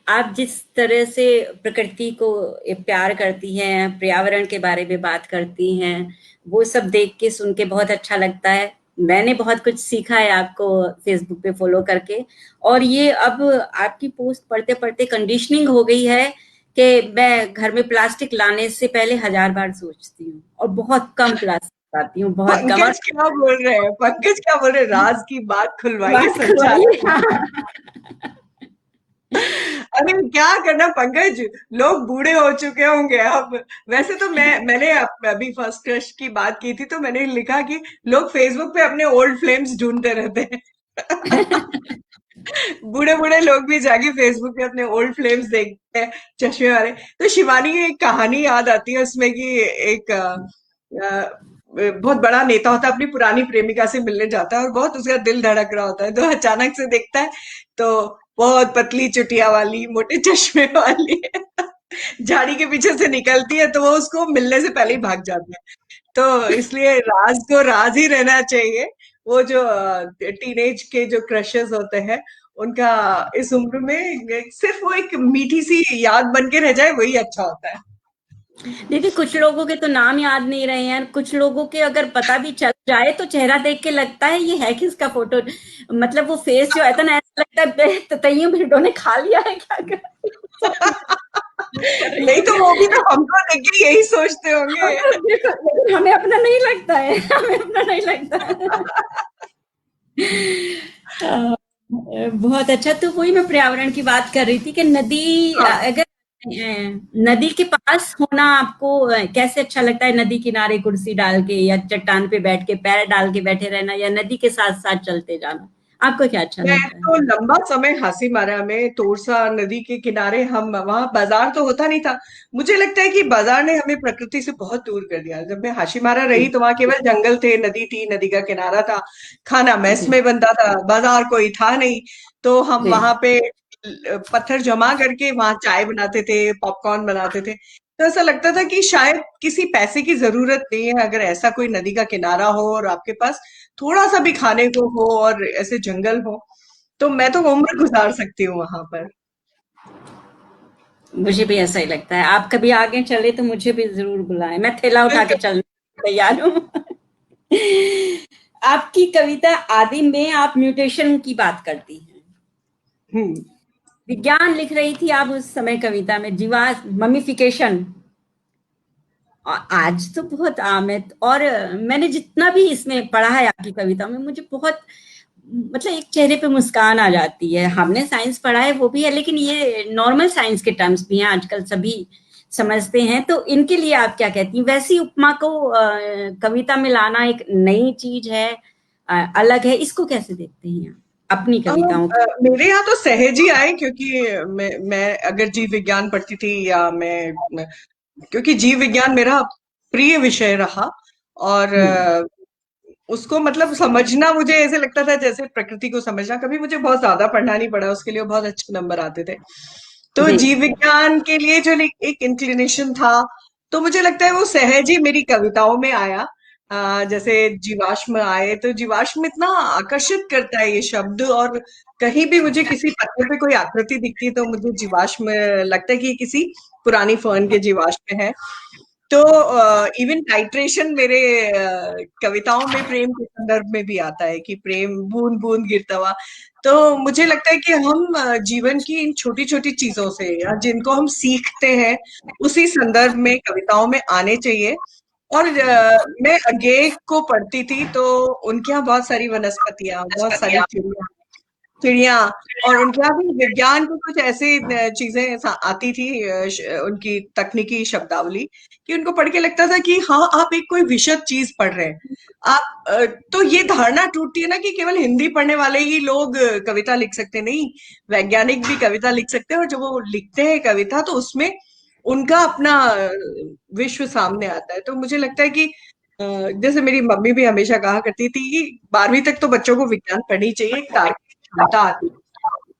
आप जिस तरह से प्रकृति को प्यार करती हैं, पर्यावरण के बारे में बात करती हैं, वो सब देख के सुन के बहुत अच्छा लगता है। मैंने बहुत कुछ सीखा है आपको फेसबुक पे फॉलो करके, और ये अब आपकी पोस्ट पढ़ते पढ़ते कंडीशनिंग हो गई है कि मैं घर में प्लास्टिक लाने से पहले 1000 बार सोचती हूँ, और बहुत कम प्लास्टिक लाती हूँ, बहुत कम। और
पंकज क्या बोल रहे हैं? पंकज क्या बोल रहे हैं? राज की बात खुलवाइए
बात
संचालक
करवाइए।
जी। अरे क्या करना पंकज, लोग बूढ़े हो चुके होंगे अब। वैसे तो मैंने अभी फर्स्ट क्रश की बात की थी तो मैंने लिखा कि लोग फेसबुक पे अपने ओल्ड फ्लेम्स ढूंढते रहते हैं। बूढ़े बूढ़े लोग भी जाके फेसबुक पे अपने ओल्ड फ्लेम्स देखते हैं, चश्मे वाले। तो शिवानी की एक कहानी याद आती है उसमें कि एक बहुत बड़ा नेता होता है, अपनी पुरानी प्रेमिका से मिलने जाता है और बहुत उसका दिल धड़क रहा होता है, तो अचानक से देखता है तो बहुत पतली चुटिया वाली मोटे चश्मे वाली झाड़ी के पीछे से निकलती है, तो वो उसको मिलने से पहले ही भाग जाता है। तो इसलिए राज को राज ही रहना चाहिए। वो जो टीनेज के जो क्रशेस होते हैं उनका इस उम्र में सिर्फ वो एक मीठी सी याद बन के रह जाए, वही अच्छा होता है।
दीदी, कुछ लोगों के तो नाम याद नहीं रहे हैं, कुछ लोगों के अगर पता भी चल जाए तो चेहरा देख के लगता है ये है किसका फोटो। मतलब वो फेस जो है तो ना, ऐसा लगता है ततैयों भिड़ों ने खा लिया है क्या कर रही
नहीं
हूँ।
तो वो भी तो हमको देख के यही सोचते होंगे।
हम तो देखो, लेकिन हमें अपना नहीं लगता है, हमें अपना नहीं लगता है। अ, बहुत अच्छा। तो वही मैं पर्यावरण की बात कर रही थी कि नदी,
हाँ,
अगर नदी के पास होना आपको कैसे अच्छा लगता है? नदी किनारे कुर्सी डाल के या चट्टान पे बैठ के पैर डाल के बैठे रहना, या नदी के साथ साथ चलते जाना, आपको क्या अच्छा
मैं
लगता है?
तो लंबा समय हासी मारा में तोरसा नदी के किनारे। हम वहां बाजार तो होता नहीं था। मुझे लगता है कि बाजार ने हमें प्रकृति से बहुत दूर कर दिया। जब मैं हाशीमारा रही
जी,
तो वहां केवल जंगल थे, नदी थी, नदी का किनारा था, खाना मेस
जी,
में बनता था, बाजार कोई था नहीं। तो हम
जी।
वहां पे पत्थर जमा करके वहां चाय बनाते थे, पॉपकॉर्न बनाते थे। तो ऐसा लगता था कि शायद किसी पैसे की जरूरत नहीं है, अगर ऐसा कोई नदी का किनारा हो और आपके पास थोड़ा सा भी खाने को हो और ऐसे जंगल हो, तो मैं तो उम्र गुजार सकती हूँ वहां पर।
मुझे भी ऐसा ही लगता है। आप कभी आगे चले तो मुझे भी जरूर बुलाएं, मैं थैला उठा के चलने को तैयार हूँ। आपकी कविता आदि में आप म्यूटेशन की बात करती हैं,
हम्म।
विज्ञान लिख रही थी आप उस समय कविता में, जीवा ममिफिकेशन आज तो बहुत आम है। और मैंने जितना भी इसमें पढ़ा है आपकी कविता में, मुझे बहुत, मतलब एक चेहरे पे मुस्कान आ जाती है। हमने साइंस पढ़ा है वो भी है, लेकिन ये नॉर्मल साइंस के टर्म्स भी हैं, आजकल सभी समझते हैं। तो इनके लिए आप क्या कहती हैं? वैसी उपमा को कविता में लाना एक नई चीज है, अलग है, इसको कैसे देखते हैं आप अपनी कविताओं को?
मेरे यहाँ तो सहज ही आए, क्योंकि मैं अगर जीव विज्ञान पढ़ती थी या क्योंकि जीव विज्ञान मेरा प्रिय विषय रहा, और
हम्म,
उसको मतलब समझना मुझे ऐसे लगता था जैसे प्रकृति को समझना। कभी मुझे बहुत ज्यादा पढ़ना नहीं पड़ा, उसके लिए बहुत अच्छे नंबर आते थे। तो
जी,
जीव विज्ञान के लिए जो एक इंक्लिनेशन था, तो मुझे लगता है वो सहज ही मेरी कविताओं में आया। जैसे जीवाश्म आए, तो जीवाश्म इतना आकर्षित करता है ये शब्द, और कहीं भी मुझे किसी पत्थर पे कोई आकृति दिखती है तो मुझे जीवाश्म लगता है कि ये किसी पुरानी फर्न के जीवाश्म है। तो इवन टाइट्रेशन मेरे कविताओं में प्रेम के संदर्भ में भी आता है कि प्रेम बूंद बूंद गिरता हुआ। तो मुझे लगता है कि हम जीवन की इन छोटी छोटी चीजों से या जिनको हम सीखते हैं उसी संदर्भ में कविताओं में आने चाहिए। और मैं अगेय को पढ़ती थी तो उनके यहाँ बहुत सारी वनस्पतियां, बहुत सारी चिड़िया, चिड़िया, और उनके यहाँ भी विज्ञान की कुछ ऐसी चीजें आती थी, उनकी तकनीकी शब्दावली, कि उनको पढ़ के लगता था कि हाँ आप एक कोई विशद चीज पढ़ रहे हैं। आप तो ये धारणा टूटती है ना कि केवल हिंदी पढ़ने वाले ही लोग कविता लिख सकते हैं। नहीं, वैज्ञानिक भी कविता लिख सकते हैं, और जब वो लिखते हैं कविता तो उसमें उनका अपना विश्व सामने आता है। तो मुझे लगता है कि जैसे मेरी मम्मी भी हमेशा कहा करती थी कि 12वीं तक तो बच्चों को विज्ञान पढ़नी चाहिए, एक तार्किक क्षमता आती है।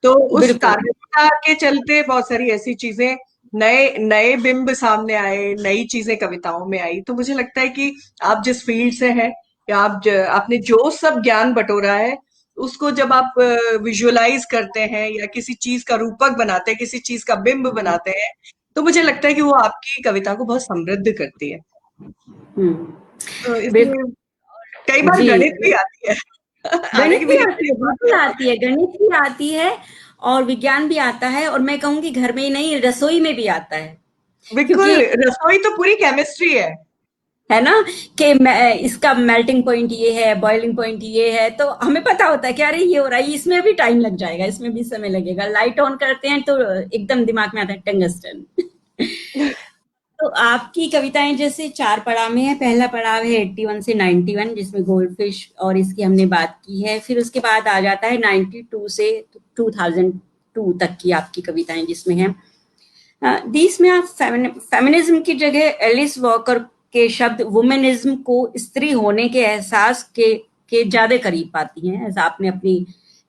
तो उस
बिल्कुल।
तार्किकता के चलते बहुत सारी ऐसी चीजें, नए नए बिंब सामने आए, नई चीजें कविताओं में आई। तो मुझे लगता है कि आप जिस फील्ड से हैं, या आपने जो सब ज्ञान बटोरा है, उसको जब आप विजुअलाइज करते हैं या किसी चीज का रूपक बनाते हैं, किसी चीज का बिंब बनाते हैं, तो मुझे लगता है कि वो आपकी कविता को बहुत समृद्ध करती है।
हम्म।
तो
बिल्कुल।
इसलिए कई बार
जी,
गणित भी आती है। आने
गणित
की
भी
मेरी
आती
बड़ी
है,
बात
बिल्कुल
है।
आती है, गणित भी आती है और विज्ञान भी आता है, और मैं कहूँगी घर में ही नहीं, रसोई में भी आता है।
बिल्कुल,
क्योंकि
रसोई तो पूरी केमिस्ट्री है।
है ना कि इसका मेल्टिंग पॉइंट ये है, बॉइलिंग पॉइंट ये है, तो हमें पता होता है कि अरे ये हो रहा है, इसमें भी टाइम लग जाएगा, इसमें भी समय लगेगा। लाइट ऑन करते हैं तो एकदम दिमाग में आता है टंगस्टन। तो आपकी कविताएं जैसे 4 पड़ाव में है। पहला पड़ाव है 81 से 91, जिसमें गोल्ड फिश और इसकी हमने बात की है। फिर उसके बाद आ जाता है 92 से 2002 तक की आपकी कविताएं, जिसमें है देश में आप फेमिनिज्म की जगह एलिस वॉकर के शब्द वुमेनिज्म को स्त्री होने के एहसास के ज्यादा करीब पाती हैं, ऐसा आपने अपनी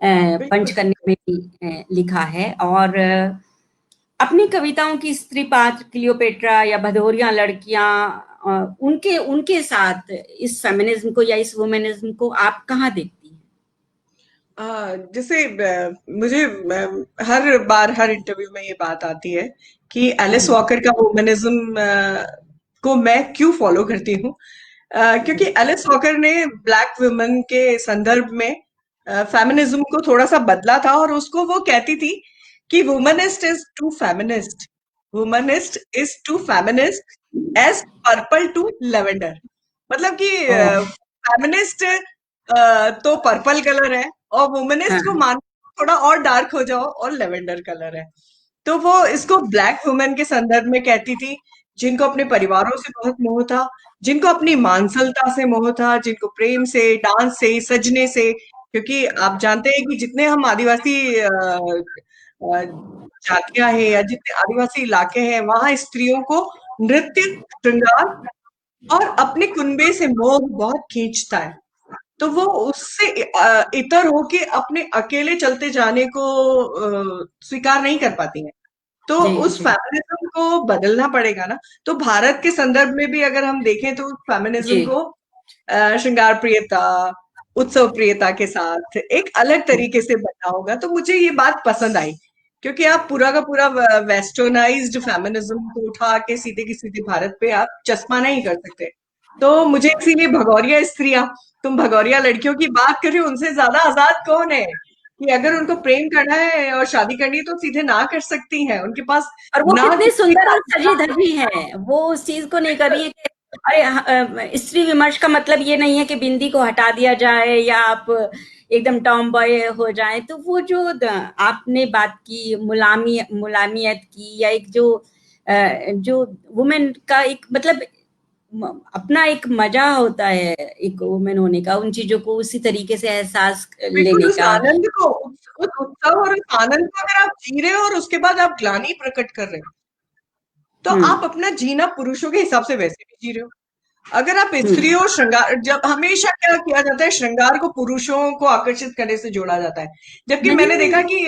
बिल्कुल।
पंचकन्या में भी लिखा है। और अपनी कविताओं की स्त्री पात्र क्लियोपेट्रा या भदोरिया लड़कियां, उनके उनके साथ इस फेमिनिज्म को या इस वुमेनिज्म को आप कहाँ देखती हैं?
जैसे मुझे हर बार हर इंटरव्यू में ये बात आती है कि एलिस
हम्म,
वॉकर का वुमेनिज्म को मैं क्यों फॉलो करती हूँ। क्योंकि एलिस वॉकर ने ब्लैक वुमेन के संदर्भ में फेमिनिज्म को थोड़ा सा बदला था, और उसको वो कहती थी कि womanist is to feminist, womanist is to feminist as purple to lavender. मतलब कि
और
फेमिनिस्ट तो पर्पल कलर है, और
हाँ,
वुमनिस्ट को मान थोड़ा और डार्क हो जाओ और लेवेंडर कलर है। तो वो इसको ब्लैक वुमेन के संदर्भ में कहती थी, जिनको अपने परिवारों से बहुत मोह था, जिनको अपनी मांसलता से मोह था, जिनको प्रेम से, डांस से, सजने से। क्योंकि आप जानते हैं कि जितने हम आदिवासी जातियां हैं या जितने आदिवासी इलाके हैं, वहां स्त्रियों को नृत्य, श्रृंगार और अपने कुनबे से मोह बहुत खींचता है। तो वो उससे इतर होके अपने अकेले चलते जाने को स्वीकार नहीं कर पाती हैं। तो
जी
उस
जी
फेमिनिज्म को बदलना पड़ेगा ना। तो भारत के संदर्भ में भी अगर हम देखें तो उस फेमिनिज्म
जी
को श्रृंगार प्रियता, उत्सव प्रियता के साथ एक अलग तरीके से बनना होगा। तो मुझे ये बात पसंद आई, क्योंकि आप पूरा का पूरा वेस्टर्नाइज्ड फेमिनिज्म को उठा के सीधे की सीधे भारत पे आप चश्मा नहीं कर सकते। तो मुझे इसीलिए भगौरिया स्त्रियां, तुम भगौरिया लड़कियों की बात कर रही हो, उनसे ज्यादा आजाद कौन है कि अगर उनको प्रेम करना है और शादी करनी है तो सीधे ना कर सकती हैं। उनके पास
और वो
ना
कितनी
किसी
सुंदर
का
और सजी धजी है, वो उस चीज को नहीं कर रही है कि अरे स्त्री विमर्श का मतलब ये नहीं है कि बिंदी को हटा दिया जाए या आप एकदम टॉम बॉय हो जाए। तो वो जो आपने बात की मुलामियत की, या एक जो वुमेन का एक मतलब अपना एक मजा होता है एक वुमेन होने का, उन चीजों को उसी तरीके से एहसास
बिल्कुल
लेने
उस
का।
आनंद को, उस उत्सव और उस आनंद को अगर आप जी रहे हो और उसके बाद आप ग्लानि प्रकट कर रहे हो, तो
हम्म
आप अपना जीना पुरुषों के हिसाब से वैसे भी जी रहे हो। अगर आप
हम्म।
स्त्रियों श्रृंगार, जब हमेशा क्या किया जाता है, श्रृंगार को पुरुषों को आकर्षित करने से जोड़ा जाता है। जबकि मैंने
नहीं।
देखा कि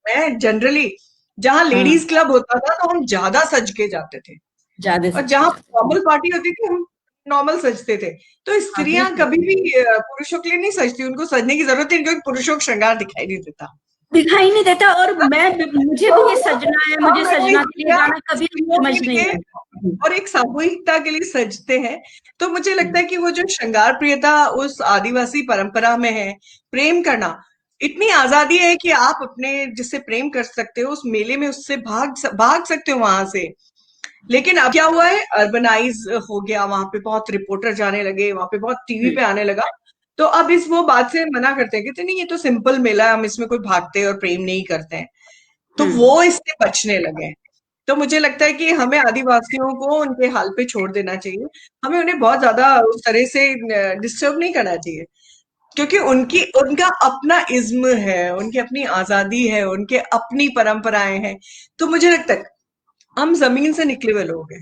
मैं जनरली जहां
हाँ,
लेडीज क्लब होता था तो हम ज्यादा सज के जाते थे,
ज्यादा
और
सच के
जहाँ
जाते हैं।
फॉर्मल पार्टी होती थी हम नॉर्मल सजते थे। तो
हाँ,
स्त्रियां
बिल्कुल।
कभी भी पुरुषों के लिए नहीं सजती, उनको सजने की जरूरत नहीं, क्योंकि पुरुषों को श्रृंगार दिखाई नहीं देता।
दिखाई नहीं देता, और मुझे भी ये
तो
सजना है, मुझे
हम
सजना के लिए
स्त्रियां
जाना कभी
स्त्रियों
समझ
के
नहीं
लिए
आया। हुँ,
और एक सामूहिकता के लिए सजते हैं। तो मुझे लगता
हुँ,
है कि वो जो श्रृंगार प्रियता उस आदिवासी परंपरा में है, प्रेम करना, इतनी आजादी है कि आप अपने जिससे प्रेम कर सकते हो उस मेले में उससे भाग सकते हो वहां से। लेकिन अब क्या हुआ है, अर्बनाइज हो गया, वहां पे बहुत रिपोर्टर जाने लगे, वहां पे बहुत टीवी
हुँ,
पे आने लगा। तो अब इस वो बात से मना करते हैं, कहते नहीं ये तो सिंपल मेला है, हम इसमें कोई भागते और प्रेम नहीं करते हैं, तो
हम्म।
वो इससे बचने लगे हैं। तो मुझे लगता है कि हमें आदिवासियों को उनके हाल पे छोड़ देना चाहिए। हमें उन्हें बहुत ज्यादा उस तरह से डिस्टर्ब नहीं करना चाहिए, क्योंकि उनकी उनका अपना इज्म है, उनकी अपनी आजादी है, उनके अपनी परंपराएं हैं। तो मुझे लगता है हम जमीन से निकले हुए लोग हैं,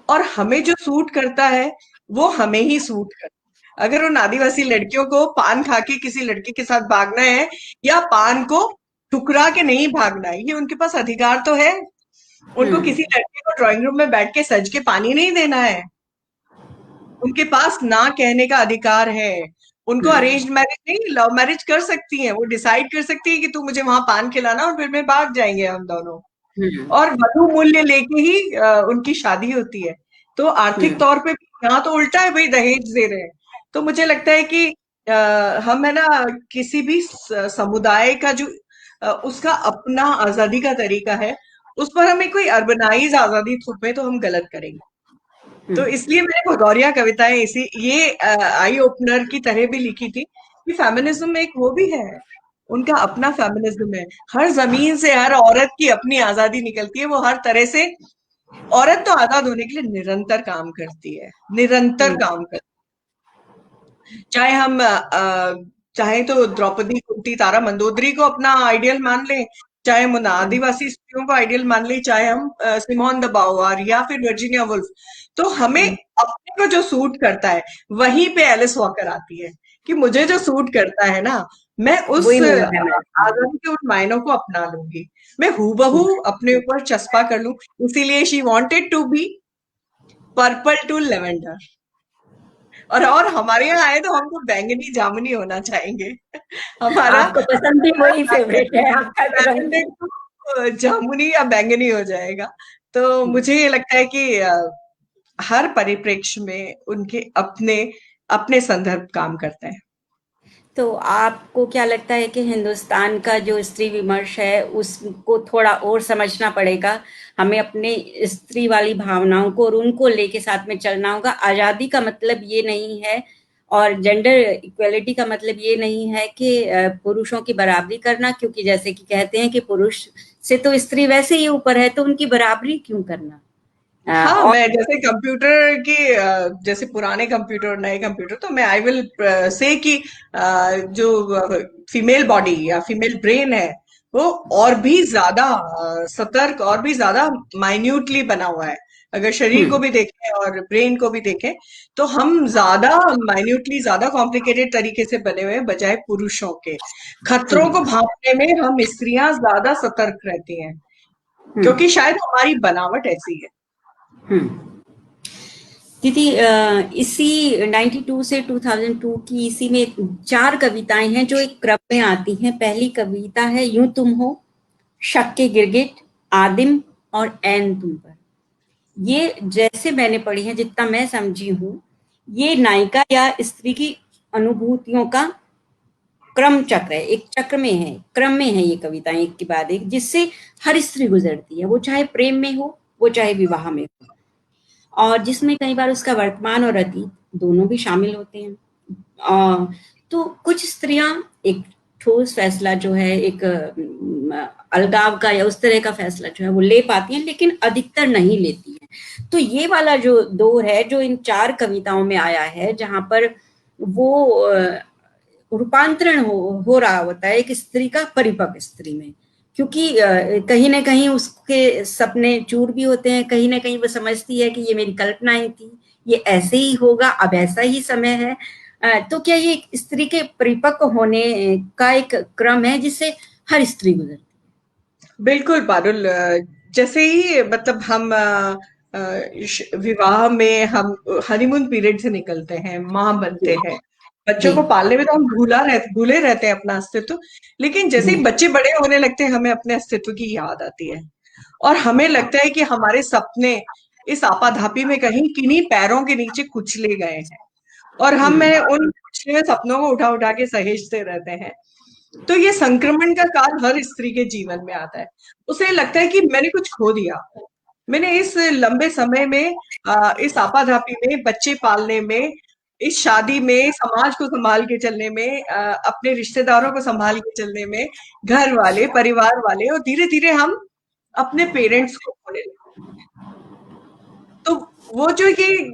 और हमें जो सूट करता है वो हमें ही सूट करता है। अगर उन आदिवासी लड़कियों को पान खा के किसी लड़के के साथ भागना है, या पान को ठुकरा के नहीं भागना है, ये उनके पास अधिकार तो है। उनको
हम्म।
किसी लड़के को ड्राइंग रूम में बैठ के सज के पानी नहीं देना है। उनके पास ना कहने का अधिकार है। उनको
हम्म।
अरेंज्ड मैरिज नहीं, लव मैरिज कर सकती हैं। वो डिसाइड कर सकती है कि तू मुझे वहां पान खिलाना, और फिर मैं भाग जाएंगे हम दोनों।
हम्म।
और वधु मूल्य लेके ही उनकी शादी होती है। तो आर्थिक
हम्म।
तौर पे भी यहाँ तो उल्टा है, भाई दहेज दे रहे हैं। तो मुझे लगता है कि हम है ना, किसी भी समुदाय का जो उसका अपना आजादी का तरीका है, उस पर हमें कोई अर्बनाइज आजादी थोपे तो हम गलत करेंगे। तो
हम्म।
इसलिए मैंने भगौरिया कविताएं इसी ये आई ओपनर की तरह भी लिखी थी कि फेमिनिज्म एक वो भी है, उनका अपना फेमिनिज्म है। हर जमीन से हर औरत की अपनी आजादी निकलती है, वो हर तरह से औरत तो आजाद होने के लिए निरंतर काम करती है, निरंतर
हम्म।
काम करती है। चाहे हम चाहे तो द्रौपदी, कुंती, तारा मंदोदरी को अपना आइडियल मान लें, चाहे हम उन
हम्म।
आदिवासी स्त्रियों को आइडियल मान लें, चाहे हम सिमोन द बाओवार या फिर वर्जीनिया वुल्फ। तो हमें
हम्म।
अपने को जो सूट करता है, वहीं पे एलिस वॉकर आती है कि मुझे जो सूट करता है ना, मैं उस
वही मैं फेमिनिज्म।
आजादी के उन मायनों को अपना लूंगी। मैं हूबहू अपने ऊपर चस्पा कर लूं। इसीलिए she wanted to be purple to lavender. और हमारे यहाँ आए तो हमको बैंगनी जामुनी होना चाहेंगे। हमारा
आपको पसंद भी वही फेवरेट है आपका रंग।
लैवेंडर तो जामुनी या बैंगनी हो जाएगा। तो मुझे ये लगता है कि हर परिप्रेक्ष्य में उनके अपने अपने संदर्भ काम करते हैं।
तो आपको क्या लगता है कि हिंदुस्तान का जो स्त्री विमर्श है उसको थोड़ा और समझना पड़ेगा? हमें अपने स्त्री वाली भावनाओं को और उनको लेके साथ में चलना होगा। आज़ादी का मतलब ये नहीं है और जेंडर इक्वलिटी का मतलब ये नहीं है कि पुरुषों की बराबरी करना, क्योंकि जैसे कि कहते हैं कि पुरुष से तो स्त्री वैसे ही ऊपर है, तो उनकी बराबरी क्यों करना?
हाँ,
और
मैं जैसे कंप्यूटर की जैसे पुराने कंप्यूटर और नए कंप्यूटर, तो मैं आई विल से कि जो फीमेल बॉडी या फीमेल ब्रेन है, वो और भी ज्यादा सतर्क और भी ज्यादा माइन्यूटली बना हुआ है। अगर शरीर को
हम्म।
भी देखें और ब्रेन को भी देखें, तो हम ज्यादा माइन्यूटली, ज्यादा कॉम्प्लिकेटेड तरीके से बने हुए हैं बजाय पुरुषों के। खतरों को
हम्म।
भांपने में हम स्त्रियां ज्यादा सतर्क रहती हैं,
हम्म।
क्योंकि शायद हमारी बनावट ऐसी है।
हम्म। दीदी, इसी 92 से 2002 की इसी में 4 कविताएं हैं जो एक क्रम में आती हैं। पहली कविता है यूं तुम हो, शक के गिरगिट, आदिम और ऐन तुम पर। ये जैसे मैंने पढ़ी है, जितना मैं समझी हूँ, ये नायिका या स्त्री की अनुभूतियों का क्रम चक्र है, एक चक्र में है, क्रम में है ये कविताएं एक के बाद एक, जिससे हर स्त्री गुजरती है, वो चाहे प्रेम में हो, वो चाहे विवाह में हो, और जिसमें कई बार उसका वर्तमान और अतीत दोनों भी शामिल होते हैं। तो कुछ स्त्रियां एक ठोस फैसला जो है, एक अलगाव का या उस तरह का फैसला जो है वो ले पाती हैं, लेकिन अधिकतर नहीं लेती हैं। तो ये वाला जो दौर है जो इन 4 कविताओं में आया है, जहां पर वो रूपांतरण हो रहा होता है एक स्त्री का परिपक्व स्त्री में, क्योंकि कहीं ना कहीं उसके सपने चूर भी होते हैं, कहीं ना कहीं वो समझती है कि ये मेरी कल्पनाएं थी, ये ऐसे ही होगा, अब ऐसा ही समय है। तो क्या ये एक स्त्री के परिपक्व होने का एक क्रम है जिससे हर स्त्री गुजरती
बिल्कुल पारुल, जैसे ही मतलब हम विवाह में हम हनीमून पीरियड से निकलते हैं, माँ
है?
बनते हैं, बच्चों
जी।
को पालने में तो हम भूले रहते हैं अपना अस्तित्व। लेकिन जैसे ही
जी।
बच्चे बड़े होने लगते हैं, हमें अपने अस्तित्व की याद आती है, और हमें लगता है कि हमारे सपने इस आपाधापी में कहीं किन्हीं पैरों के नीचे कुचले गए हैं, और हम
हम्म।
उन कुचले हुए सपनों को उठा उठा के सहेजते रहते हैं। तो ये संक्रमण का काल हर स्त्री के जीवन में आता है। उसे लगता है कि मैंने कुछ खो दिया। मैंने इस लंबे समय में इस आपाधापी में, बच्चे पालने में, इस शादी में, समाज को संभाल के चलने में, अपने रिश्तेदारों को संभाल के चलने में, घर वाले, परिवार वाले, और धीरे-धीरे हम अपने पेरेंट्स को खोने लगे। तो वो जो ये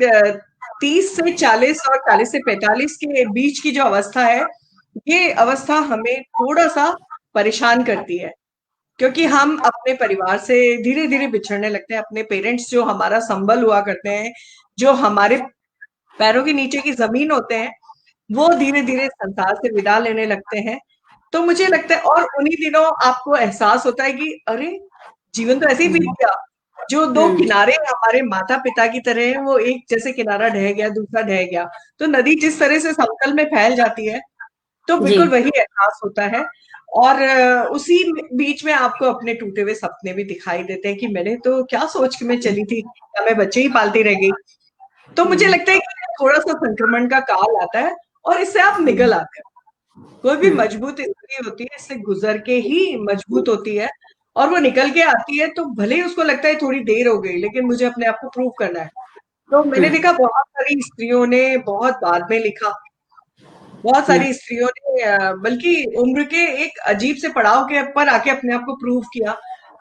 30 से 40 और 40 से 45 के बीच की जो अवस्था है, ये अवस्था हमें थोड़ा-सा परेशान करती है, क्योंकि हम अपने परिवार से धीरे-धीरे बिछड़ने लगते हैं। अपने पेरेंट्स जो हमारा संबल हुआ करते हैं, जो हमारे पैरों के नीचे की ज़मीन होते हैं, वो धीरे-धीरे संसार से विदा लेने लगते हैं। तो मुझे लगता है, और उन्हीं दिनों आपको एहसास होता है कि अरे! जीवन तो ऐसे ही बीत गया। जो 2
हम्म।
किनारे हमारे माता-पिता की तरह हैं, वो एक जैसे किनारा ढह गया, दूसरा ढह गया। तो नदी जिस तरह से समतल में फैल जाती है, तो
जी।
बिल्कुल वही एहसास होता है। और उसी बीच में आपको अपने टूटे हुए सपने भी दिखाई देते हैं कि मैंने तो क्या सोच के मैं चली थी, क्या मैं बच्चे ही पालती रह गई। तो मुझे
हम्म।
लगता है कि थोड़ा-सा संक्रमण का काल आता है और इससे आप निकल आते हैं। कोई भी
हम्म।
मजबूत स्त्री होती है, इससे गुजर के ही मजबूत होती है, और वो निकल के आती है तो भले ही उसको लगता है थोड़ी देर हो गई, लेकिन मुझे अपने आप को प्रूव करना है। तो मैंने
हम्म।
देखा बहुत सारी स्त्रियों ने बहुत बाद में लिखा, बहुत
हम्म।
सारी स्त्रियों ने बल्कि उम्र के एक अजीब से पड़ाव के ऊपर आके अपने आप को प्रूव किया।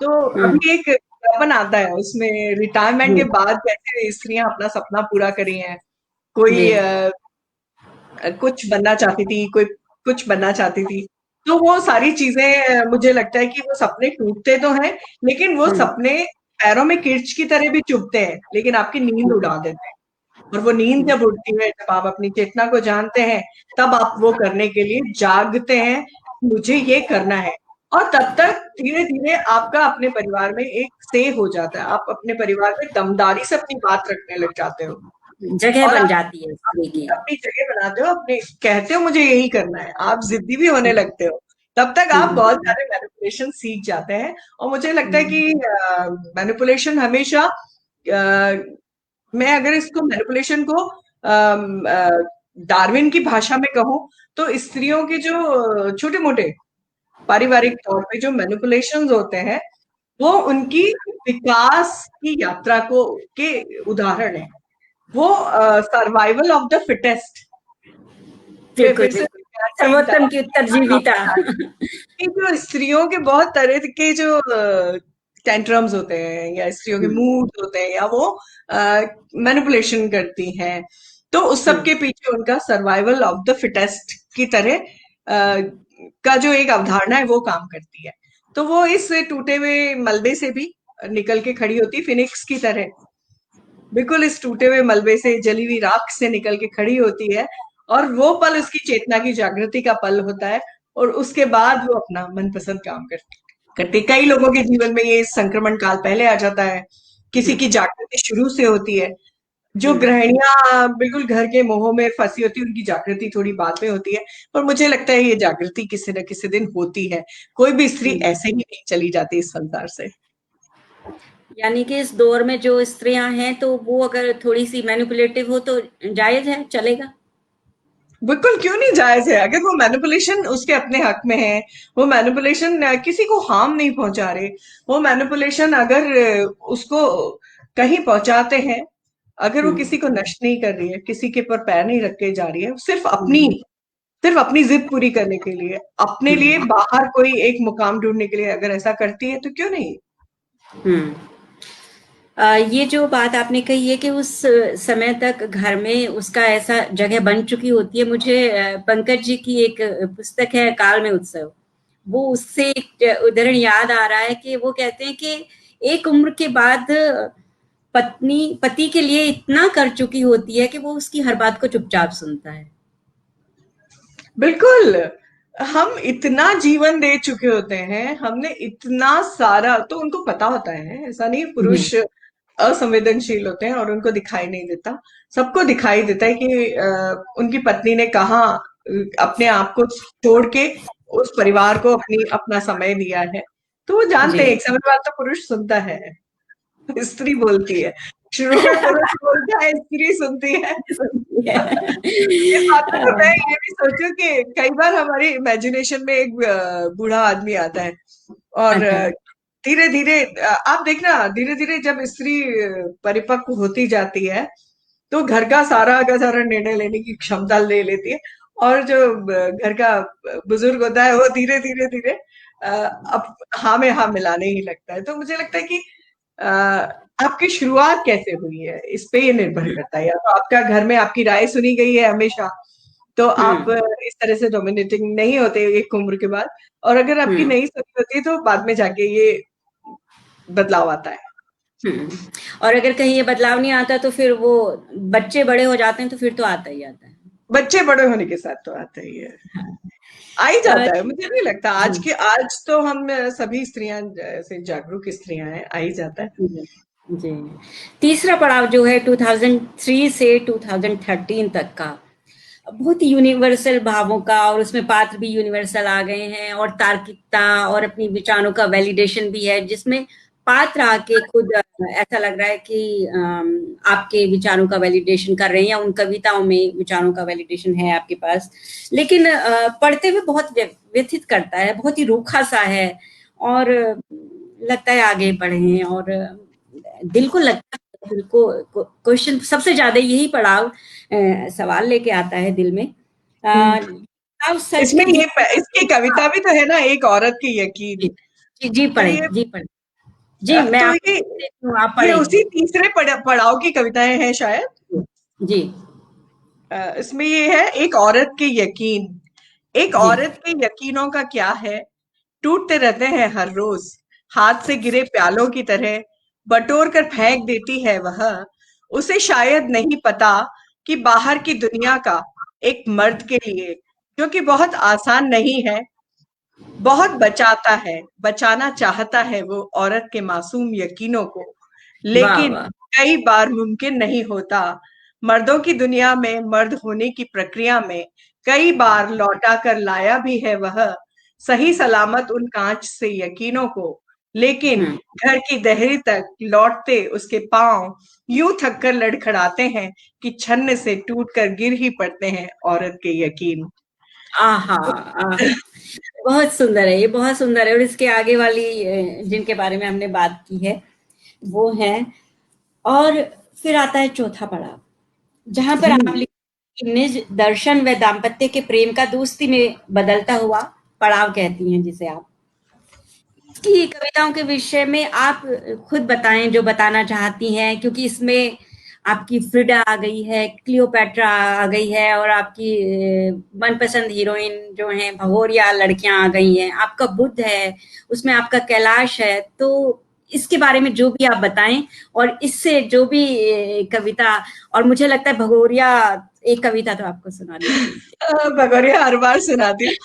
तो
हम्म।
अभी एक विज्ञापन आता है, उसमें रिटायरमेंट
जी।
के बाद कैसे स्त्रियां अपना सपना पूरा करी हैं। कोई
जी।
कुछ बनना चाहती थी, कोई कुछ बनना चाहती थी। तो वो सारी चीज़ें, मुझे लगता है कि वो सपने टूटते तो हैं, लेकिन वो
हम्म।
सपने पैरों में किर्च की तरह भी चुभते हैं, लेकिन आपकी नींद उड़ा देते हैं। और वो नींद जब उड़ती है, जब आप अपनी चेतना को जानते हैं, तब आप वो करने के लिए जागते हैं, मुझे ये करना है। और तब तक धीरे-धीरे आपका अपने परिवार में एक से हो जाता है। आप अपने परिवार में दमदारी से अपनी बात रखने लग जाते हो।
जगह
और
बन
आप
जाती है स्त्री
अपनी
की।
अपनी जगह बनाते हो, अपने कहते हो मुझे यही करना है, आप ज़िद्दी भी होने लगते हो। तब तक आप बहुत
हम्म।
सारे मैनिपुलेशन सीख जाते हैं, और मुझे लगता है
हम्म।
कि मैनिपुलेशन हमेशा, मैं अगर इसको मैनिपुलेशन को डार्विन की भाषा में कहूँ, तो स्त्रियों के जो छोटे-मोटे पारिवारिक तौर पे जो मैनिपुलेशंस होते हैं, वो उनकी विकास की यात्रा को के उदाहरण हैं। वो सर्वाइवल ऑफ द फिटेस्ट।
बिल्कुल
फिर से
बिल्कुल।
विद्यार्थी
सर्वोत्तम की
दास
उत्तरजीविता।
कि जो स्त्रियों के बहुत तरह के जो टेंट्रम्स होते हैं, या स्त्रियों के
हम्म।
मूड होते हैं, या वो मैनिपुलेशन करती हैं, तो उस सब
हम्म।
के पीछे उनका सर्वाइवल ऑफ द फिटेस्ट की तरह का जो एक अवधारणा है, वो काम करती है। तो वो इस टूटे हुए मलबे से भी निकल के खड़ी होती, फिनिक्स की तरह। बिल्कुल इस टूटे हुए मलबे से, जली हुई राख से निकल के खड़ी होती है, और वो पल उसकी चेतना की जागृति का पल होता है, और उसके बाद वो अपना मनपसंद काम करती। कई लोगों के जीवन में ये संक्रमण काल पहले आ जाता है, किसी
हम्म।
की जागृति शुरू से होती है। जो
हम्म।
गृहिणियां बिल्कुल घर के मोहों में फंसी होती है, उनकी जागृति थोड़ी बाद में होती है। पर मुझे लगता है ये जागृति किसी न किसी दिन होती है। कोई भी स्त्री
हम्म।
ऐसे ही नहीं चली जाती इस संसार से।
यानी कि इस दौर में जो स्त्रियां हैं तो वो अगर थोड़ी सी मैनिपुलेटिव हो तो जायज है, चलेगा।
बिल्कुल, क्यों नहीं जायज है? अगर वो मैनिपुलेशन उसके अपने हक में है, वो मैनिपुलेशन किसी को हार्म नहीं पहुंचा रहे, वो मैनिपुलेशन अगर उसको कहीं पहुंचाते हैं, अगर वो
हम्म।
किसी को नष्ट नहीं कर रही है, किसी के ऊपर पैर नहीं रख के जा रही है,
हम्म।
सिर्फ अपनी जिद पूरी करने के लिए, अपने लिए
हम्म।
बाहर कोई एक मुकाम ढूंढने के लिए अगर ऐसा करती है, तो क्यों नहीं?
हम्म। ये जो बात आपने कही है कि उस समय तक घर में उसका ऐसा जगह बन चुकी होती है, मुझे पंकज जी की एक पुस्तक है काल में उत्सव, वो उससे एक उदाहरण याद आ रहा है कि वो कहते हैं कि एक उम्र के बाद पत्नी पति के लिए इतना कर चुकी होती है कि वो उसकी हर बात को चुपचाप सुनता है।
बिल्कुल, हम इतना जीवन दे चुके होते हैं, हमने इतना सारा, तो उनको पता होता है, ऐसा नहीं
हम्म।
पुरुष असंवेदनशील होते हैं और उनको दिखाई नहीं देता। सबको दिखाई देता है कि उनकी पत्नी ने कहाँ अपने आप को छोड़ के उस परिवार को अपना समय दिया है। तो वो जानते हैं,
जी।
एक समय बाद तो पुरुष सुनता है, स्त्री बोलती है। शुरू में पुरुष बोलता है, स्त्री सुनती है। इस बात पे तो मैं ये भी सोचूं कि कई बार हमारी इमेजिनेशन में एक बूढ़ा आदमी आता है, और
अच्छा।
धीरे धीरे आप देखना, धीरे धीरे जब स्त्री परिपक्व होती जाती है, तो घर का सारा का सारा निर्णय लेने की क्षमता ले लेती है। और जो घर का बुजुर्ग होता है वो धीरे धीरे धीरे अब हाँ में हाँ मिलाने ही लगता है। तो मुझे लगता है कि आपकी शुरुआत कैसे हुई है इस पे ये निर्भर करता है। या तो आपका घर में आपकी राय सुनी गई है हमेशा, तो आप
हम्म
इस तरह से डोमिनेटिंग नहीं होते एक उम्र के बाद। और अगर आपकी
हम्म
नहीं सुनी होती तो बाद में जाके ये बदलाव आता है।
हम्म। और अगर कहीं ये बदलाव नहीं आता तो फिर वो बच्चे बड़े हो जाते हैं तो फिर तो आता ही आता है।
बच्चे बड़े होने के साथ तो आता ही है,
हाँ।
आ ही
अ,
जाता है। मुझे नहीं लगता
जी
आज तो हम सभी स्त्रियां जैसे जागरूक स्त्रियां हैं, आ ही जाता है।
जी जी। तीसरा पड़ाव जो है 2003 से 2013 तक का, बहुत ही यूनिवर्सल भावों का, और उसमें पात्र भी यूनिवर्सल आ गए हैं, और तार्किकता और अपनी विचारों का वैलिडेशन भी है, जिसमें पात्र आके खुद ऐसा लग रहा है कि आपके विचारों का वैलिडेशन कर रहे हैं, या उन कविताओं में विचारों का वैलिडेशन है आपके पास। लेकिन पढ़ते हुए बहुत व्यथित करता है, बहुत ही रूखा सा है, और लगता है आगे बढ़े, और दिल को लगता है, दिल को क्वेश्चन सबसे ज्यादा यही पड़ाव सवाल लेके आता है दिल में।
हम्म।
आप सच
इसमें
के
ये इसकी
हाँ,
कविता भी तो है ना, एक औरत की यकीन।
जी जी जी
तो
पढ़े
ये
जी पढ़े जी, मैं
तो
आपको लिख देती हूँ, आप
ये
पढ़ेंगे।
उसी तीसरे पड़ाव की कविताएं हैं शायद।
जी
इसमें ये है, एक औरत के यकीन। एक
जी
औरत के यकीनों का क्या है, टूटते रहते हैं हर रोज, हाथ से गिरे प्यालों की तरह बटोर कर फेंक देती है वह। उसे शायद नहीं पता कि बाहर की दुनिया का एक मर्द के लिए, जो कि बहुत आसान नहीं है, बहुत बचाता है, बचाना चाहता है वो औरत के मासूम यकीनों को।
वाह
लेकिन
वाह।
कई बार मुमकिन नहीं होता। मर्दों की दुनिया में मर्द होने की प्रक्रिया में कई बार लौटा कर लाया भी है वह सही सलामत उन कांच से यकीनों को। लेकिन
हम्म।
घर की दहली तक लौटते उसके पांव यूं थक कर लड़खड़ाते हैं कि छन्न से टूट कर गिर ही पड़ते हैं औरत के यकीन।
आहा आहा, बहुत सुंदर है, ये बहुत सुंदर है। और इसके आगे वाली जिनके बारे में हमने बात की है वो है, और फिर आता है चौथा पड़ाव, जहां पर आप
हम्म।
लिखते हैं कि निज दर्शन व दाम्पत्य के प्रेम का दोस्ती में बदलता हुआ पड़ाव कहती हैं जिसे आप। की कविताओं के विषय में आप खुद बताएं जो बताना चाहती हैं, क्योंकि इसमें आपकी फ्रिडा आ गई है, क्लियोपैट्रा आ गई है, और आपकी मनपसंद हीरोइन जो हैं भगोरिया लड़कियां आ गई हैं, आपका बुद्ध है, उसमें आपका कैलाश है। तो इसके बारे में जो भी आप बताएं, और इससे जो भी कविता, और मुझे लगता है भगोरिया एक कविता तो आपको सुनानी चाहिए।
भगोरिया हर बार सुनाती हूँ।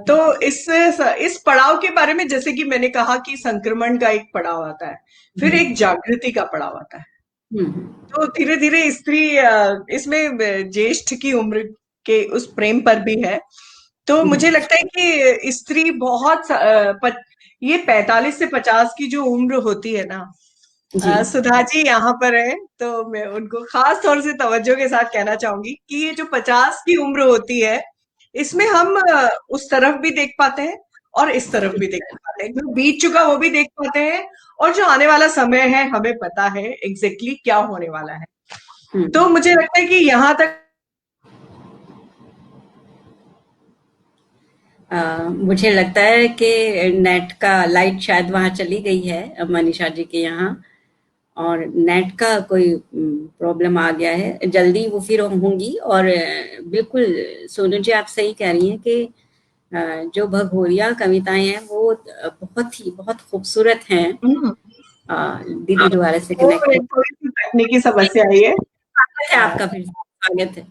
तो इस पड़ाव के बारे में, जैसे कि मैंने कहा कि संक्रमण का एक पड़ाव आता है, फिर एक जागृति का पड़ाव आता है।
हम्म
तो धीरे धीरे स्त्री इसमें ज्येष्ठ की उम्र के उस प्रेम पर भी है। तो
हम्म
मुझे लगता है कि स्त्री बहुत ये 45 से 50 की जो उम्र होती है ना,
जी
सुधा जी यहाँ पर है तो मैं उनको खास तौर से तवज्जो के साथ कहना चाहूंगी कि ये जो 50 की उम्र होती है, इसमें हम उस तरफ भी देख पाते हैं और इस तरफ भी देख पाते हैं। जो बीत चुका वो भी देख पाते हैं, और जो आने वाला समय है हमें पता है एग्जैक्टली क्या होने वाला है।
हम्म।
तो मुझे लगता है कि यहाँ तक
मुझे लगता है कि नेट का लाइट शायद वहाँ चली गई है मनीषा जी के यहाँ, और नेट का कोई प्रॉब्लम आ गया है, जल्दी वो फिर होंगी। और बिल्कुल सोनू जी आप सही कह रही हैं कि जो भगोरिया कविताएं हैं वो बहुत खूबसूरत हैं।
हम्म,
दीदी दोबारा से
वो
कनेक्ट हो।
थोड़ी सी तकनीकी समस्या आई है।
स्वागत है
अ,
आपका, फिर से स्वागत है।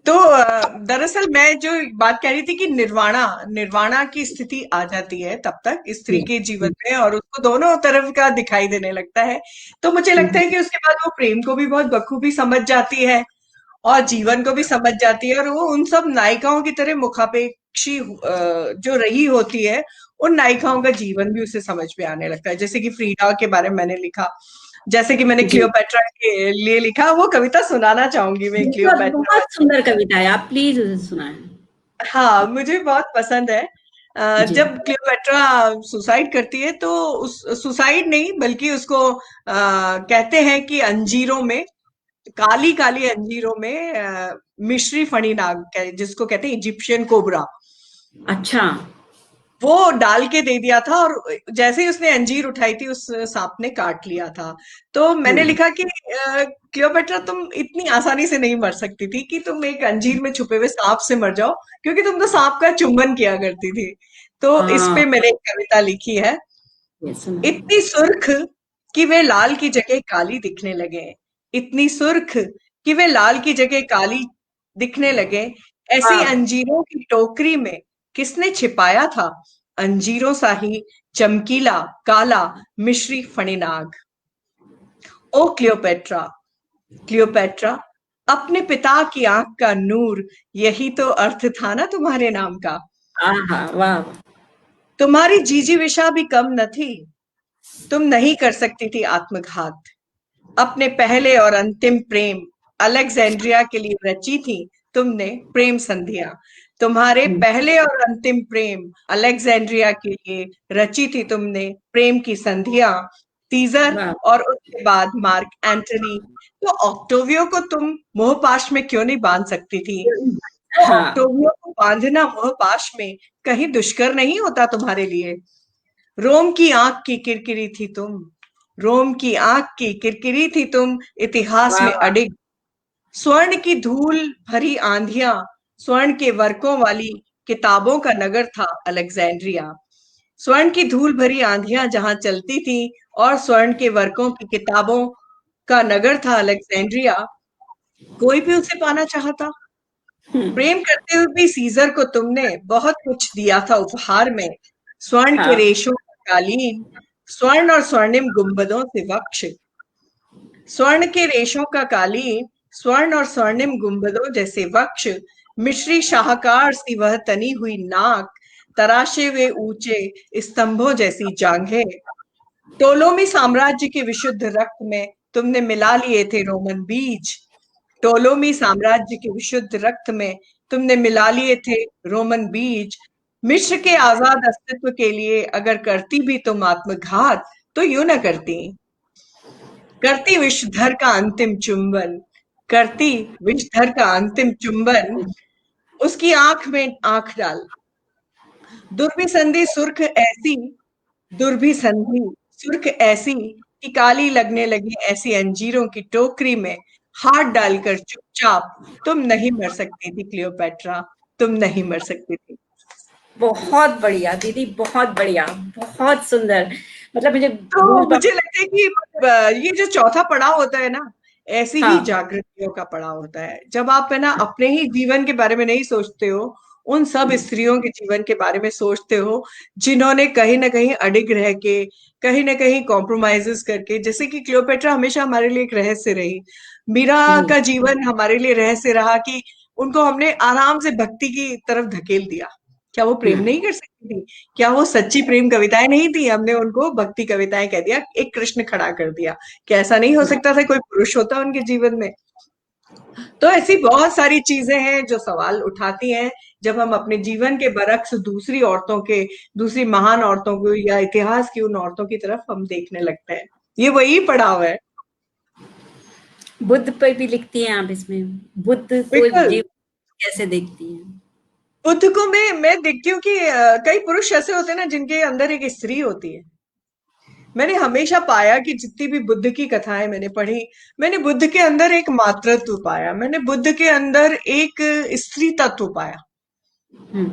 तो दरअसल मैं जो बात कह रही थी कि निर्वाणा निर्वाणा की स्थिति आ जाती है तब तक स्त्री
जी
के जीवन में, और उसको दोनों तरफ का दिखाई देने लगता है। तो मुझे लगता
हम्म,
है कि उसके बाद वो प्रेम को भी बहुत बखूबी समझ जाती है और जीवन को भी समझ जाती है, और वो उन सब नायिकाओं की तरह मुखापेक्षी जो रही होती है, उन नायिकाओं का जीवन भी उसे समझ में आने लगता है। जैसे कि फ्रीडा के बारे में मैंने लिखा, जैसे कि मैंने
जी
क्लियोपेट्रा के लिए लिखा, वो कविता सुनाना चाहूंगी मैं,
बहुत
क्लियोपेट्रा
बहुत
वाली।
सुंदर कविता है, आप प्लीज उसे सुनाएं।
हाँ, मुझे बहुत पसंद है।
जी।
जब क्लियोपेट्रा सुसाइड करती है तो उस सुसाइड नहीं बल्कि उसको कहते हैं कि अंजीरों में, काली काली अंजीरों में मिश्री फणी नाग जिसको कहते हैं इजिप्शियन कोबरा,
अच्छा।
वो डाल के दे दिया था, और जैसे ही उसने अंजीर उठाई थी उस सांप ने काट लिया था। तो मैंने
हम्म।
लिखा कि क्लियोपेट्रा तुम इतनी आसानी से नहीं मर सकती थी कि तुम एक अंजीर में छुपे हुए सांप से मर जाओ, क्योंकि तुम तो सांप का चुंबन किया करती थी। तो इस
हाँ,
पे मैंने एक कविता लिखी है।
ये सुना है।
इतनी सुर्ख कि वे लाल की जगह काली दिखने लगे, इतनी सुर्ख कि वे लाल की जगह काली दिखने लगे, ऐसी
वाह।
अंजीरों की टोकरी में किसने छिपाया था अंजीरों सा ही चमकीला काला मिश्री फणिनाग। ओ क्लियोपेट्रा, क्लियोपेट्रा, अपने पिता की आंख का नूर, यही तो अर्थ था ना तुम्हारे नाम का।
आहा, वाह वाह।
तुम्हारी जीजीविषा भी कम न थी, तुम नहीं कर सकती थी आत्मघात। अपने पहले और अंतिम प्रेम अलेक्जेंड्रिया के लिए रची थी तुमने प्रेम संधियां। तुम्हारे
हम्म।
पहले और अंतिम प्रेम अलेक्जेंड्रिया के लिए रची थी तुमने प्रेम की संधियां। सीजर
वाह।
और उसके बाद मार्क एंटनी। तो ऑक्टोवियो को तुम मोहपाश में क्यों नहीं बांध सकती थी? तो
हाँ।
ऑक्टोवियो को बांधना मोहपाश में कहीं दुष्कर नहीं होता तुम्हारे लिए? रोम की आंख की किरकिरी थी तुम, रोम की आंख की किरकिरी थी तुम, इतिहास
वाह
में
वाह।
अडिग। स्वर्ण की धूल भरी आंधियां, स्वर्ण के वर्कों वाली किताबों का नगर था अलेक्जेंड्रिया। स्वर्ण की धूल भरी आंधियां जहां चलती थी और स्वर्ण के वर्कों की किताबों का नगर था अलेक्जेंड्रिया, कोई भी उसे पाना चाहता।
हम्म।
प्रेम करते हुए भी सीजर को तुमने बहुत कुछ दिया था उपहार में। स्वर्ण के
हाँ।
रेशों का कालीन, स्वर्ण और स्वर्णिम गुंबदों से वक्ष, स्वर्ण के रेशों का कालीन, स्वर्ण और स्वर्णिम गुंबदों जैसे वक्ष, मिश्री शाहकार सी वह तनी हुई नाक, तराशे हुए ऊंचे स्तंभों जैसी जांघें। टोलोमी साम्राज्य के विशुद्ध रक्त में तुमने मिला लिए थे रोमन बीज। टोलोमी साम्राज्य के विशुद्ध रक्त में तुमने मिला लिए थे रोमन बीज। मिस्र के आजाद अस्तित्व के लिए अगर करती भी तुम आत्मघात, तो यूं न करती। करती विषधर का अंतिम चुंबन, करती विषधर का अंतिम चुंबन, उसकी आंख में आंख डाल। दुर्भिसंधि सुर्ख ऐसी, दुर्भिसंधि सुर्ख ऐसी कि काली लगने लगी ऐसी अंजीरों की टोकरी में हाथ डालकर चुपचाप। तुम नहीं मर सकती थी क्लियोपेट्रा, तुम नहीं मर सकती थी।
बहुत बढ़िया दीदी, बहुत बढ़िया, बहुत सुंदर। मतलब मुझे
तो
गूज
मुझे
बम्प।
लगता है कि ये जो चौथा पड़ाव होता है ना, ऐसे ही
हाँ।
जागृतियों का पड़ाव होता है, जब आप है ना अपने ही जीवन के बारे में नहीं सोचते हो, उन सब स्त्रियों के जीवन के बारे में सोचते हो जिन्होंने कहीं ना कहीं अडिग रह के, कहीं ना कहीं कॉम्प्रोमाइजेस करके, जैसे कि क्लियोपेट्रा हमेशा हमारे लिए एक रहस्य रही। मीरा
हम्म।
का जीवन हमारे लिए रहस्य रहा कि उनको हमने आराम से भक्ति की तरफ धकेल दिया। क्या वो प्रेम
हम्म।
नहीं कर सकती थी? क्या वो सच्ची प्रेम कविताएं नहीं थी? हमने उनको भक्ति कविताएं कह दिया, एक कृष्ण खड़ा कर दिया। क्या ऐसा नहीं हो सकता था? कोई पुरुष होता उनके जीवन में? तो ऐसी बहुत सारी चीजें हैं जो सवाल उठाती हैं जब हम अपने जीवन के बरक्स दूसरी औरतों के, दूसरी महान औरतों को या इतिहास की उन औरतों की तरफ हम देखने लगते हैं। ये वही पड़ाव है।
बुद्ध पर भी लिखती हैं आप इसमें? बुद्ध को
बिल्कुल।
जीव कैसे देखती हैं?
बुद्ध को मैं देखती हूँ कि कई पुरुष ऐसे होते हैं ना जिनके अंदर एक स्त्री होती है। मैंने हमेशा पाया कि जितनी भी बुद्ध की कथाएं मैंने पढ़ी, मैंने बुद्ध के अंदर एक मातृत्व पाया, मैंने बुद्ध के अंदर एक स्त्री तत्व पाया
हम्म।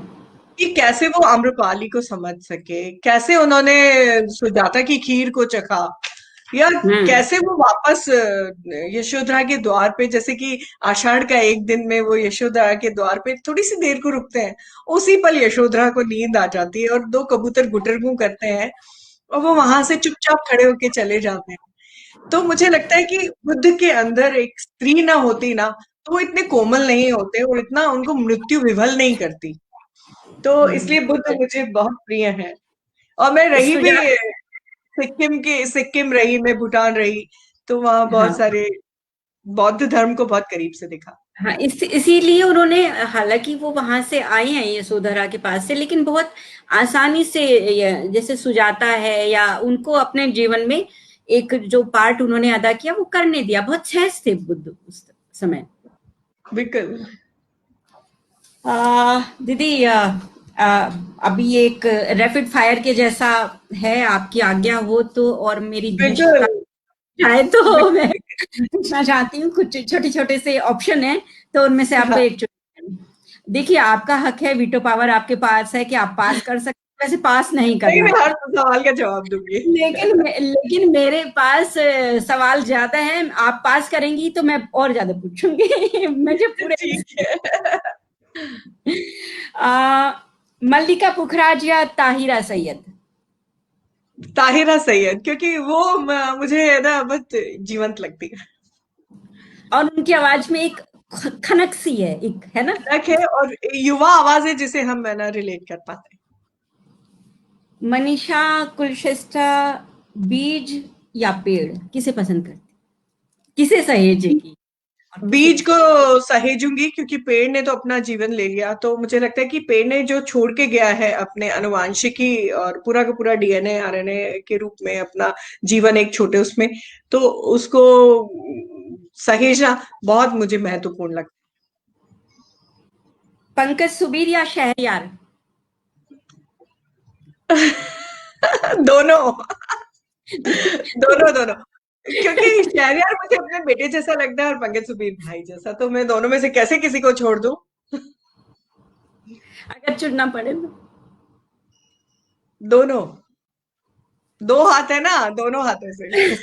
कि कैसे वो आम्रपाली को समझ सके, कैसे उन्होंने सुजाता की खीर को चखा, या
हम्म।
कैसे वो वापस यशोधरा के द्वार पे, जैसे कि आषाढ़ का एक दिन में वो यशोधरा के द्वार पे थोड़ी सी देर को रुकते हैं, उसी पल यशोधरा को नींद आ जाती है और दो कबूतर गुटरगू करते हैं और वो वहां से चुपचाप खड़े होके चले जाते हैं। तो मुझे लगता है कि बुद्ध के अंदर एक स्त्री ना होती ना, तो वो इतने कोमल नहीं होते और इतना उनको मृत्यु विभल नहीं करती। तो इसलिए बुद्ध मुझे बहुत प्रिय है। और मैं रही भी
सुजा।
सिक्किम रही, मैं भूटान रही, तो वहां बहुत
हाँ।
सारे बौद्ध धर्म को बहुत करीब से देखा।
हाँ, इसीलिए उन्होंने, हालांकि वो वहां से आई हैं यशोधरा के पास से, लेकिन बहुत आसानी से जैसे सुजाता है, या उनको अपने जीवन में एक जो पार्ट उन्होंने अदा किया वो करने दिया। बहुत सहज थे बुद्ध उस समय।
बिल्कुल।
दीदी, अभी एक रैपिड फायर के जैसा है, आपकी आज्ञा हो तो, और मेरी
बिल्कुल।
धृष्टता चाहे तो मैं
बिल्कुल।
पूछना चाहती हूँ। कुछ छोटे छोटे से ऑप्शन है, तो उनमें से आपको
हाँ,
एक चुन। देखिए, आपका हक है, वीटो पावर आपके पास है कि आप पास कर सकते हैं, वैसे पास नहीं
नहीं,
करना
मैं हर
चाहिए।
सवाल का जवाब दूंगी।
लेकिन मेरे पास सवाल ज्यादा है। आप पास करेंगी तो मैं और ज्यादा पूछूंगी। मुझे पूरे
ठीक है।
आ, मल्लिका पुखराज या ताहिरा सैयद?
ताहिरा सैयद, क्योंकि वो मुझे है ना बहुत जीवंत लगती है।
और उनकी आवाज में एक खनक सी है, एक है ना।
अलग है और युवा आवाज है जिसे हम है ना रिलेट कर पाते
मनीषा कुलश्रेष्ठा, बीज या पेड़, किसे पसंद करती, किसे
हैं।
सहेजेगी और किसे
बीज को
पसंद?
सहेजूंगी, क्योंकि पेड़ ने तो अपना जीवन ले लिया, तो मुझे लगता है कि पेड़ ने जो छोड़ के गया है अपने अनुवांशिकी और पूरा का पूरा डीएनए आरएनए के रूप में अपना जीवन एक छोटे उसमें, तो उसको सहेजना बहुत मुझे महत्वपूर्ण लगता
पंकज सुबीर या शहरयार?
है। दोनों। दोनों दोनों। क्योंकि शहरयार मुझे अपने बेटे जैसा लगता है और पंकज सुबीर भाई जैसा, तो मैं दोनों में से कैसे किसी को छोड़ दूं।
अगर चुनना पड़े तो?
दोनों। दो हाथ है ना, दोनों हाथों से।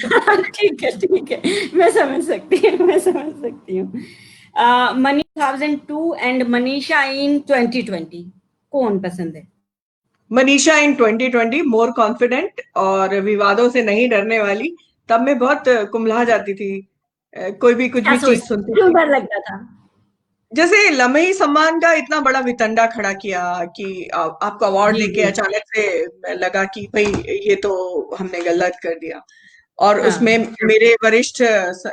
ठीक है, ठीक है, मैं समझ सकती हूँ, मैं समझ सकती हूँ। मनी 2002 एंड मनीषा इन 2020, कौन पसंद है?
मनीषा इन 2020 मोर कॉन्फिडेंट और विवादों से नहीं डरने वाली। तब मैं बहुत कुम्भला जाती थी, कोई भी कुछ
क्या
भी चीज
सोचती,
सुनती
क्यों
थी।
डर लगता था?
जैसे लम्हे सम्मान का इतना बड़ा वितंडा खड़ा किया कि आपको अवार्ड
जी
देके
जी।
अचानक से लगा कि भाई ये तो हमने गलत कर दिया। और उसमें
हाँ।
मेरे वरिष्ठ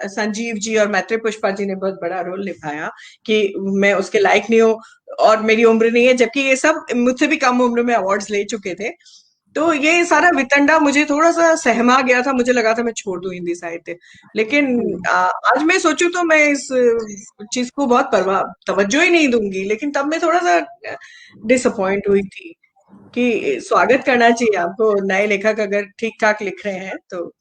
संजीव जी और मैत्री पुष्पा जी ने बहुत बड़ा रोल निभाया कि मैं उसके लायक नहीं हूँ और मेरी उम्र नहीं है, जबकि ये सब मुझसे भी कम उम्र में अवार्ड्स ले चुके थे। तो ये सारा वितंडा मुझे थोड़ा सा सहमा गया था, मुझे लगा था मैं छोड़ दूं हिंदी साहित्य। लेकिन
हम्म।
आज मैं सोचूं तो मैं इस चीज को बहुत परवाह तवज्जो ही नहीं दूंगी, लेकिन तब मैं थोड़ा सा डिसअपॉइंट हुई थी कि स्वागत करना चाहिए आपको, नए लेखक अगर ठीक ठाक लिख रहे हैं तो।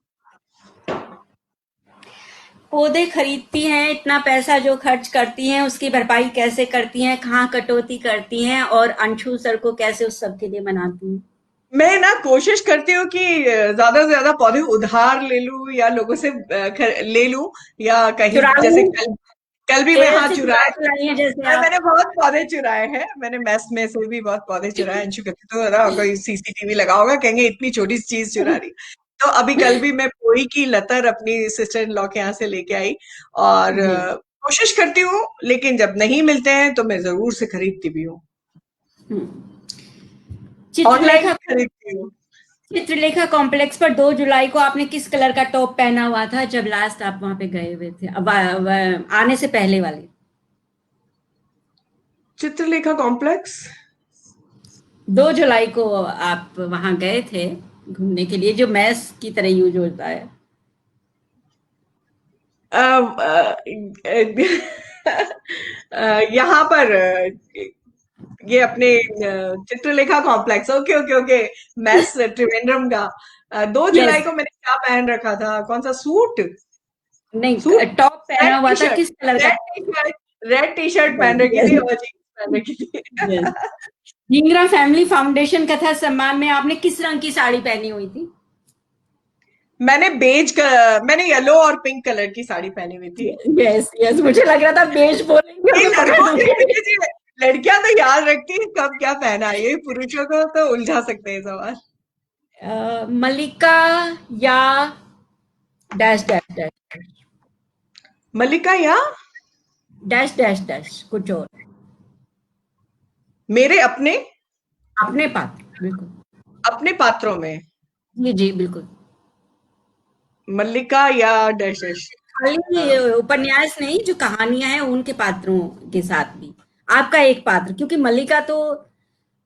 पौधे खरीदती हैं, इतना पैसा जो खर्च करती हैं, उसकी भरपाई कैसे करती हैं, कहाँ कटौती करती हैं, और अंशु सर को कैसे उस सब के लिए मनाती हैं?
मैं ना कोशिश करती हूँ कि ज्यादा से ज्यादा पौधे उधार ले लूं या लोगों से ले लूं, या कहीं
चुरा
जैसे
ली?
कल कल भी मैं
पेड़
हाँ
से चुरा
चुराए।
के लाई हैं जैसे आप?
मैंने बहुत पौधे चुराए हैं, मैंने मेस में से भी बहुत पौधे चुराए। अंशु कहती तो ना कोई सीसीटीवी लगा होगा, कहेंगे इतनी छोटी सी चीज चुरा रही। तो अभी कल भी मैं पोई की लतर अपनी सिस्टर इन लॉ के यहाँ से लेके आई, और
जी।
कोशिश करती हूँ, लेकिन जब नहीं मिलते हैं तो मैं जरूर से खरीदती भी हूँ।
हम्म।
ऑनलाइन
चित्रलेखा,
भी खरीदती हूँ।
चित्रलेखा कॉम्प्लेक्स पर 2 जुलाई को आपने किस कलर का टॉप पहना हुआ था जब लास्ट आप वहां पे गए हुए थे, अब आने से पहले वाले?
चित्रलेखा कॉम्प्लेक्स।
2 जुलाई को आप वहां गए थे घूमने के लिए, जो मैस की तरह यूज होता है।
यहाँ पर ये अपने Chitralekha complex, okay okay okay. Mess Trivandrum का 2 जुलाई
यस।
को मैंने क्या पहन रखा था, कौन सा सूट?
नहीं,
सूट।
टॉप पहना
रेड
हुआ
टी
था,
शर्ट।
किस कलर का?
Red T shirt. Red T shirt पहन रखी
यस
थी और जीन्स पहन रखी थी।
यस। ढींगरा फैमिली फाउंडेशन कथा सम्मान में आपने किस रंग की साड़ी पहनी हुई थी?
मैंने येलो और पिंक कलर की साड़ी पहनी हुई थी।
यस यस, मुझे लग रहा था बेज बोलेंगे और
ये
मैं पकड़
लड़कों के
लूंगी।
लिए जी, लड़कियां तो याद रखती हैं कब क्या पहना है, ये पुरुषों को तो उलझा सकते हैं सवाल।
मल्लिका या डैश डैश डैश
मल्लिका या
डैश डैश डैश कुछ और?
मेरे अपने
अपने पात्र, बिल्कुल।
अपने पात्रों में
जी जी, बिल्कुल।
मल्लिका या डैश डैश।
खाली उपन्यास नहीं, जो कहानियां हैं उनके पात्रों के साथ भी आपका एक पात्र, क्योंकि मल्लिका तो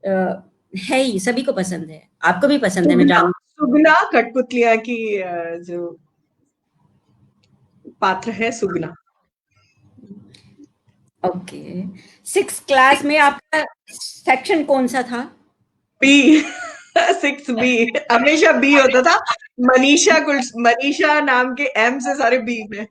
है ही, सभी को पसंद है, आपको भी पसंद है, मैं
सुगना,
जानू।
सुगना कठपुतलिया की जो पात्र है सुगना।
ओके। सिक्स क्लास में आपका सेक्शन कौन सा था?
बी। 6B। हमेशा बी होता था। मनीषा कुल, मनीषा नाम के एम से सारे बी में।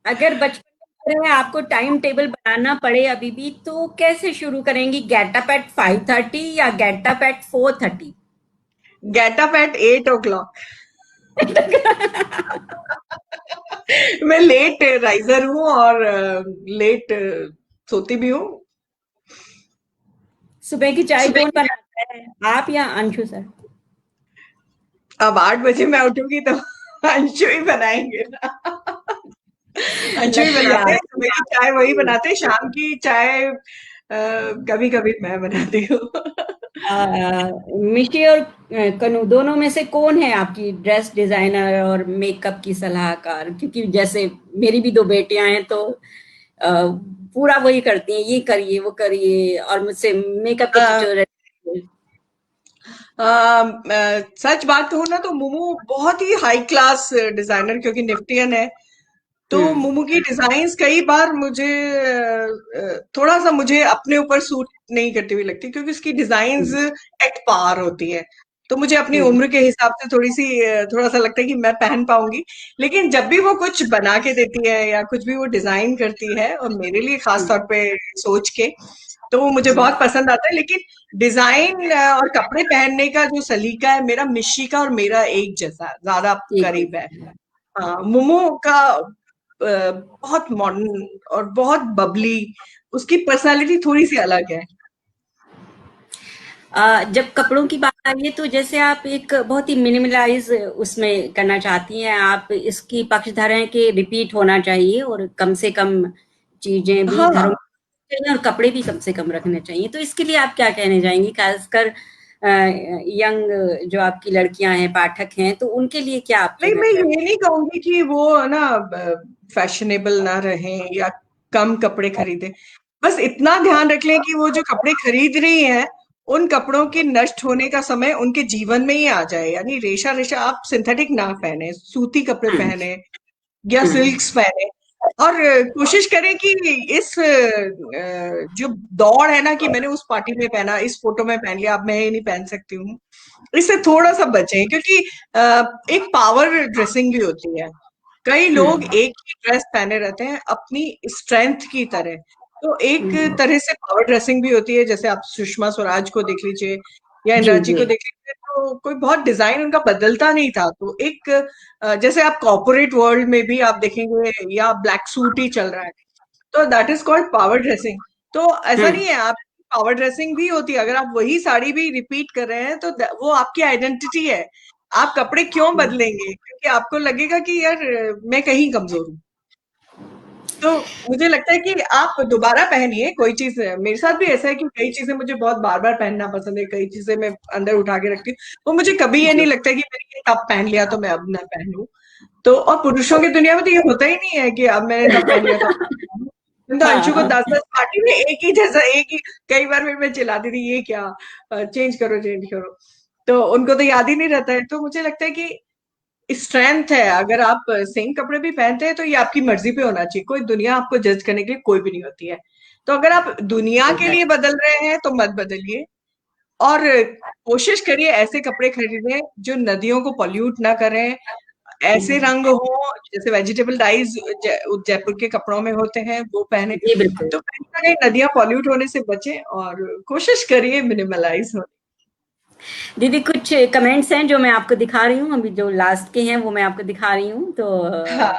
अगर बचपन में आपको टाइम टेबल बनाना पड़े अभी भी, तो कैसे शुरू करेंगी? गेट अप एट 5:30 या get up at 4:30?
Get up at 8 o'clock। मैं लेट राइजर हूँ और लेट सोती भी हूँ।
सुबह की चाय
सुबह
कौन बनाता है, आप या अंशु सर?
अब 8 बजे मैं उठूंगी तो अंशु ही बनाएंगे ना। अंशु ही
लकी
बनाते
आप।
हैं, सुबह की चाय वही बनाते हैं, शाम की चाय कभी कभी मैं बनाती हूँ।
मिशी और कनु दोनों में से कौन है आपकी ड्रेस डिजाइनर और मेकअप की सलाहकार? क्योंकि जैसे मेरी भी दो बेटियां हैं, तो पूरा वही करती हैं, ये करिए वो करिए, और मुझसे मेकअप के
अ,
ट्यूटोरियल।
सच बात कहूँ ना तो मोमो बहुत ही हाई क्लास डिजाइनर, क्योंकि निफ्टियन है। तो
हम्म।
मोमो की डिजाइन्स कई बार मुझे थोड़ा सा मुझे अपने ऊपर सूट नहीं करती हुई लगती, क्योंकि उसकी डिजाइन्स
हम्म।
एट पार होती है। तो मुझे अपनी
हम्म।
उम्र के हिसाब से थोड़ी सी थोड़ा सा लगता है कि मैं पहन पाऊंगी। लेकिन जब भी वो कुछ बना के देती है या कुछ भी वो डिजाइन करती है और मेरे लिए खास
हम्म।
तौर पे सोच के, तो वो मुझे
हम्म।
बहुत पसंद आता है। लेकिन डिजाइन और कपड़े पहनने का जो सलीका है मेरा मिशी का और मेरा एक जैसा ज्यादा
ठीक
करीब है।
है।
हाँ, मोमो का बहुत मॉडर्न और बहुत बबली, उसकी पर्सनालिटी थोड़ी सी अलग है।
जब कपड़ों की बात आई है, तो जैसे आप एक बहुत ही मिनिमलाइज उसमें करना चाहती हैं, आप इसकी पक्षधर हैं कि रिपीट होना चाहिए और कम से कम चीजें भी
हाँ,
घरों में चाहिए और कपड़े भी कम से कम रखने चाहिए, तो इसके लिए आप क्या कहने जाएंगी, खासकर यंग जो आपकी लड़कियां हैं, पाठक हैं, तो उनके लिए क्या आपके
नहीं, मैं ये नहीं कहूंगी कि वो ना फैशनेबल ना रहें या कम कपड़े खरीदें। बस इतना ध्यान रख लें कि वो जो कपड़े खरीद रही हैं, उन कपड़ों के नष्ट होने का समय उनके जीवन में ही आ जाए। यानी रेशा रेशा आप सिंथेटिक ना पहने, सूती कपड़े
हम्म।
पहने या
हम्म।
सिल्क्स पहने। और कोशिश करें कि इस जो दौड़ है ना कि मैंने उस पार्टी में पहना, इस फोटो में पहन लिया, अब मैं ये नहीं पहन सकती हूँ, इससे थोड़ा सा बचें। क्योंकि एक पावर ड्रेसिंग भी होती है। कई लोग
हम्म।
एक ही ड्रेस पहने रहते हैं अपनी स्ट्रेंथ की तरह। तो एक
हम्म।
तरह से पावर ड्रेसिंग भी होती है, जैसे आप सुषमा स्वराज को देख लीजिए या
जी
इंदिरा जी
जी।
को देख लीजिए, तो कोई बहुत डिजाइन उनका बदलता नहीं था। तो एक जैसे आप कॉर्पोरेट वर्ल्ड में भी आप देखेंगे या ब्लैक सूट ही चल रहा है, तो that is called power dressing. तो ऐसा
हम्म।
नहीं है, आप पावर ड्रेसिंग भी होती है। अगर आप वही साड़ी भी रिपीट कर रहे हैं तो वो आपकी आइडेंटिटी है। आप कपड़े क्यों बदलेंगे? क्योंकि आपको लगेगा कि यार मैं कहीं कमजोर हूँ। तो मुझे लगता है कि आप दोबारा पहनिए कोई चीज। मेरे साथ भी ऐसा है कि कई चीजें मुझे बहुत बार बार पहनना पसंद है, कई चीजें मैं अंदर उठा के रखती हूँ। तो मुझे कभी ये नहीं
जी।
लगता कि मैंने ये तब पहन लिया तो मैं अब ना पहनूं। तो और पुरुषों की दुनिया में तो ये होता ही नहीं है कि अब मैंने तब पहन लिया तो अब ना पहनूं। मैं तो
हाँ
अंशु को
हाँ।
10-10 पार्टी में एक ही जैसा, एक ही, कई बार फिर मैं चिल्लाती थी ये क्या, चेंज करो चेंज करो। तो उनको तो याद ही नहीं रहता है। तो मुझे लगता है कि स्ट्रेंथ है, अगर आप सेम कपड़े भी पहनते हैं तो ये आपकी मर्जी पे होना चाहिए। कोई दुनिया आपको जज करने के लिए कोई भी नहीं होती है। तो अगर आप दुनिया के लिए बदल रहे हैं तो मत बदलिए। और कोशिश करिए ऐसे कपड़े खरीदें जो नदियों को पॉल्यूट ना करें। ऐसे रंग हो जैसे वेजिटेबल डाइज जयपुर के कपड़ों में होते हैं, वो पहने।
जी बिल्कुल।
तो कहीं ना कहीं नदियां पॉल्यूट होने से बचें और कोशिश करिए मिनिमलाइज हो।
दीदी, कुछ कमेंट्स हैं जो मैं आपको दिखा रही हूँ, अभी जो लास्ट के हैं वो मैं आपको दिखा रही हूँ, तो
हाँ,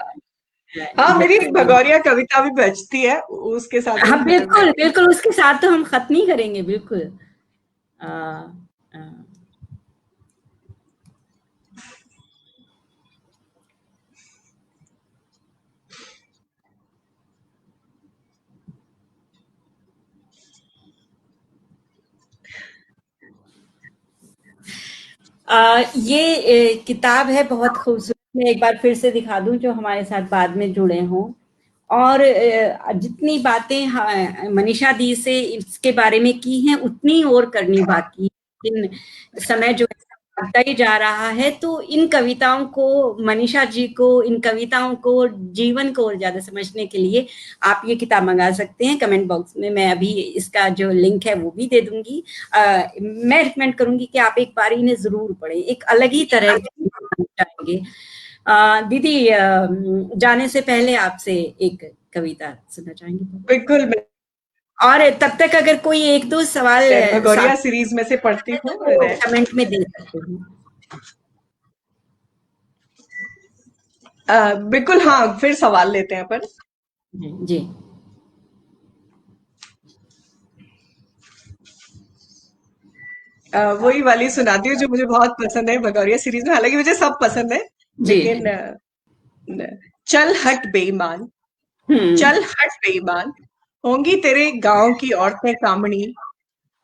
हाँ, मेरी एक
जैसे
भगोरिया कविता भी बचती है, उसके साथ ही
हाँ
हम खत्म
बिल्कुल
करेंगे।
बिल्कुल, उसके साथ तो हम खत्म ही करेंगे बिल्कुल। आ, आ, ये किताब है बहुत खूबसूरत, मैं एक बार फिर से दिखा दूं जो हमारे साथ बाद में जुड़े हों। और जितनी बातें मनीषा दी से इसके बारे में की हैं उतनी और करनी बाकी, लेकिन समय जो बढ़ता ही जा रहा है, तो इन कविताओं को, मनीषा जी को, इन कविताओं को, जीवन को और ज्यादा समझने के लिए आप ये किताब मंगा सकते हैं। कमेंट बॉक्स में मैं अभी इसका जो लिंक है वो भी दे दूंगी। मैं रिकमेंड करूंगी कि आप एक बार इन्हें जरूर पढ़ें, एक अलग ही तरह जाएंगे। दीदी, जाने से पहले आपसे एक कविता सुनना चाहेंगे?
बिल्कुल।
और तब तक अगर कोई एक दो सवाल
भगोरिया सीरीज में से पढ़ती हूँ,
तो कमेंट में दे सकते हैं।
बिल्कुल, हाँ, फिर सवाल लेते हैं अपन।
जी।
वही वाली सुनाती हूँ जो मुझे बहुत पसंद है भगोरिया सीरीज में, हालांकि मुझे सब पसंद है, लेकिन चल हट बेईमान, चल हट बेईमान, होंगी तेरे गांव की औरतें कामणी,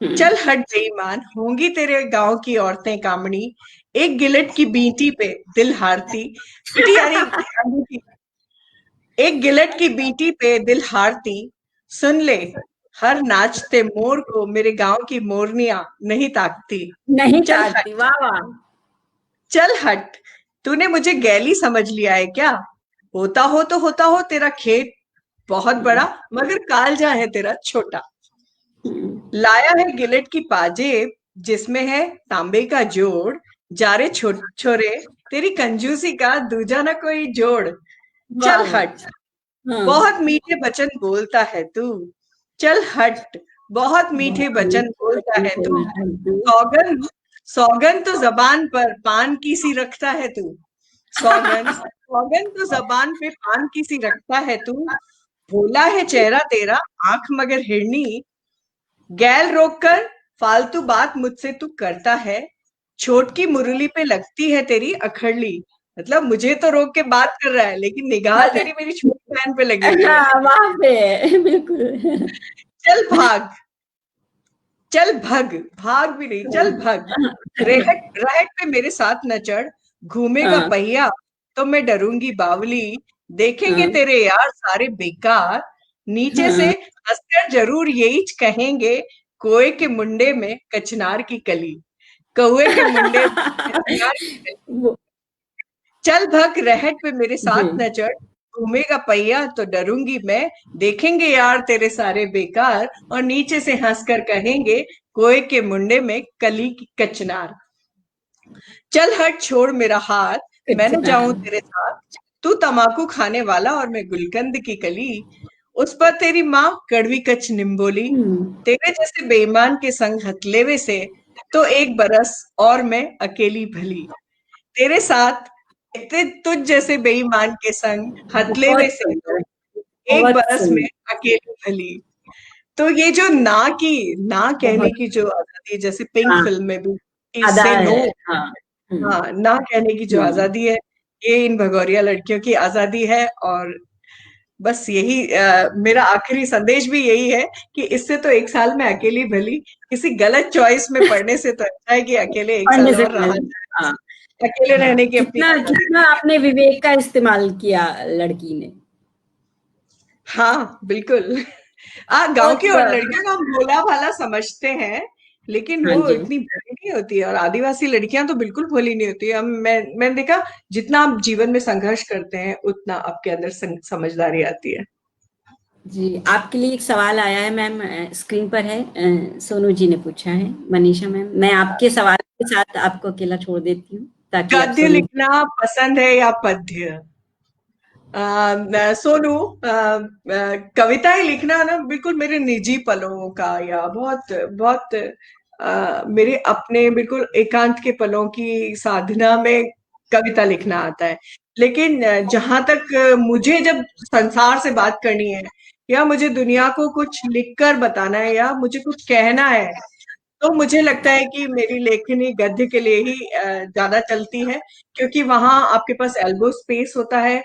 चल हट बेईमान, होंगी तेरे गांव की औरतें कामणी, एक गिलट की बींटी पे दिल हारती, बीटी यानी अंगूठी, एक गिलट की बींटी पे दिल हारती, सुन ले हर नाचते मोर को मेरे गांव की मोरनियां नहीं ताकती,
नहीं
चल
ताकती।
हट,
वाह वाह।
चल हट, तूने मुझे गैली समझ लिया है क्या, होता हो तेरा खेत बहुत बड़ा, मगर कालजा है तेरा छोटा, लाया है गिलेट की पाजेब जिसमें है तांबे का जोड़, जा रे छोरे तेरी कंजूसी का दूजा ना कोई जोड़, चल
वाह
हट,
वाह।
बहुत मीठे वचन बोलता है तू, चल हट, बहुत मीठे वचन बोलता है तू, सौगन सौगन तो जबान पर पान की सी रखता है तू, सौगन सौगन तो जबान पे पान की सी रखता है तू, भोला है चेहरा तेरा आंख मगर हिरनी, गैल रोक कर फालतू बात मुझसे तू करता है, छोट की मुरली पे लगती है तेरी अखड़ली, मतलब मुझे तो रोक के बात कर रहा है लेकिन निगाह तेरी मेरी छोटी बहन पे लगी हुई है,
वहां पे बिल्कुल।
चल भाग, चल भग, भाग भी नहीं, चल भग, रहट रहट पे मेरे साथ न चढ़, घूमेगा पहिया तो मैं डरूंगी बावली, देखेंगे तेरे यार सारे बेकार, नीचे से हंसकर जरूर यही कहेंगे, कोए के मुंडे में कचनार की कली, कौए के मुंडे में कचनार की कली, चल भग रहट पे मेरे साथ न चढ़, घूमेगा पहिया तो डरूंगी मैं, देखेंगे यार तेरे सारे बेकार, और नीचे से हंसकर कहेंगे कोए के मुंडे में कली की कचनार, चल हट छोड़ मेरा हाथ, मैं न जाऊं तेरे साथ, तू तमाकू खाने वाला और मैं गुलकंद की कली, उस पर तेरी माँ कड़वी कच निम्बोली, तेरे जैसे बेईमान के संग हथलेवे से तो एक बरस और मैं अकेली भली, तेरे साथ तुझ जैसे बेईमान के संग हथलेवे
बहुत
से तो
सुंदर,
एक
बहुत
बरस में
सुंदर।
अकेली भली। तो ये जो ना कहने
बहुत।
की जो आजादी, जैसे पिंक
हाँ,
फिल्म में भी
अदा
से नो,
है। हाँ।
हाँ, ना कहने की जो आजादी है, ये इन भगोरिया लड़कियों की आजादी है। और बस यही मेरा आखिरी संदेश भी यही है कि इससे तो एक साल में अकेली भली, किसी गलत चॉइस में पढ़ने से तो अच्छा है कि अकेले एक
पढ़ने
साल
से
और रहा
पहले। हाँ।
जाए, अकेले रहने की अपनी
कितना
आजादी।
कितना आपने विवेक का इस्तेमाल किया लड़की ने।
हाँ, बिल्कुल। गांव
बहुत
की और लड़कियों को हम भोला भाला समझते हैं, लेकिन
हाँ
वो
जी।
इतनी भोली नहीं होती है, और आदिवासी लड़कियां तो बिल्कुल भोली नहीं होती है। मैंने देखा, जितना आप जीवन में संघर्ष करते हैं उतना आपके अंदर समझदारी आती है।
जी, आपके लिए एक सवाल आया है मैम, स्क्रीन पर है। सोनू जी ने पूछा है, मनीषा मैम, मैं आपके सवाल के साथ आपको अकेला छोड़ देती हूँ ताकि आप
गद्य
सोनू।
लिखना पसंद है या पद्य? सोनू, कविताएं लिखना ना बिल्कुल मेरे निजी पलों का, या बहुत बहुत मेरे अपने बिल्कुल एकांत के पलों की साधना में कविता लिखना आता है। लेकिन जहां तक मुझे जब संसार से बात करनी है, या मुझे दुनिया को कुछ लिखकर बताना है, या मुझे कुछ कहना है, तो मुझे लगता है कि मेरी लेखनी गद्य के लिए ही ज्यादा चलती है, क्योंकि वहां आपके पास एल्बो स्पेस होता है,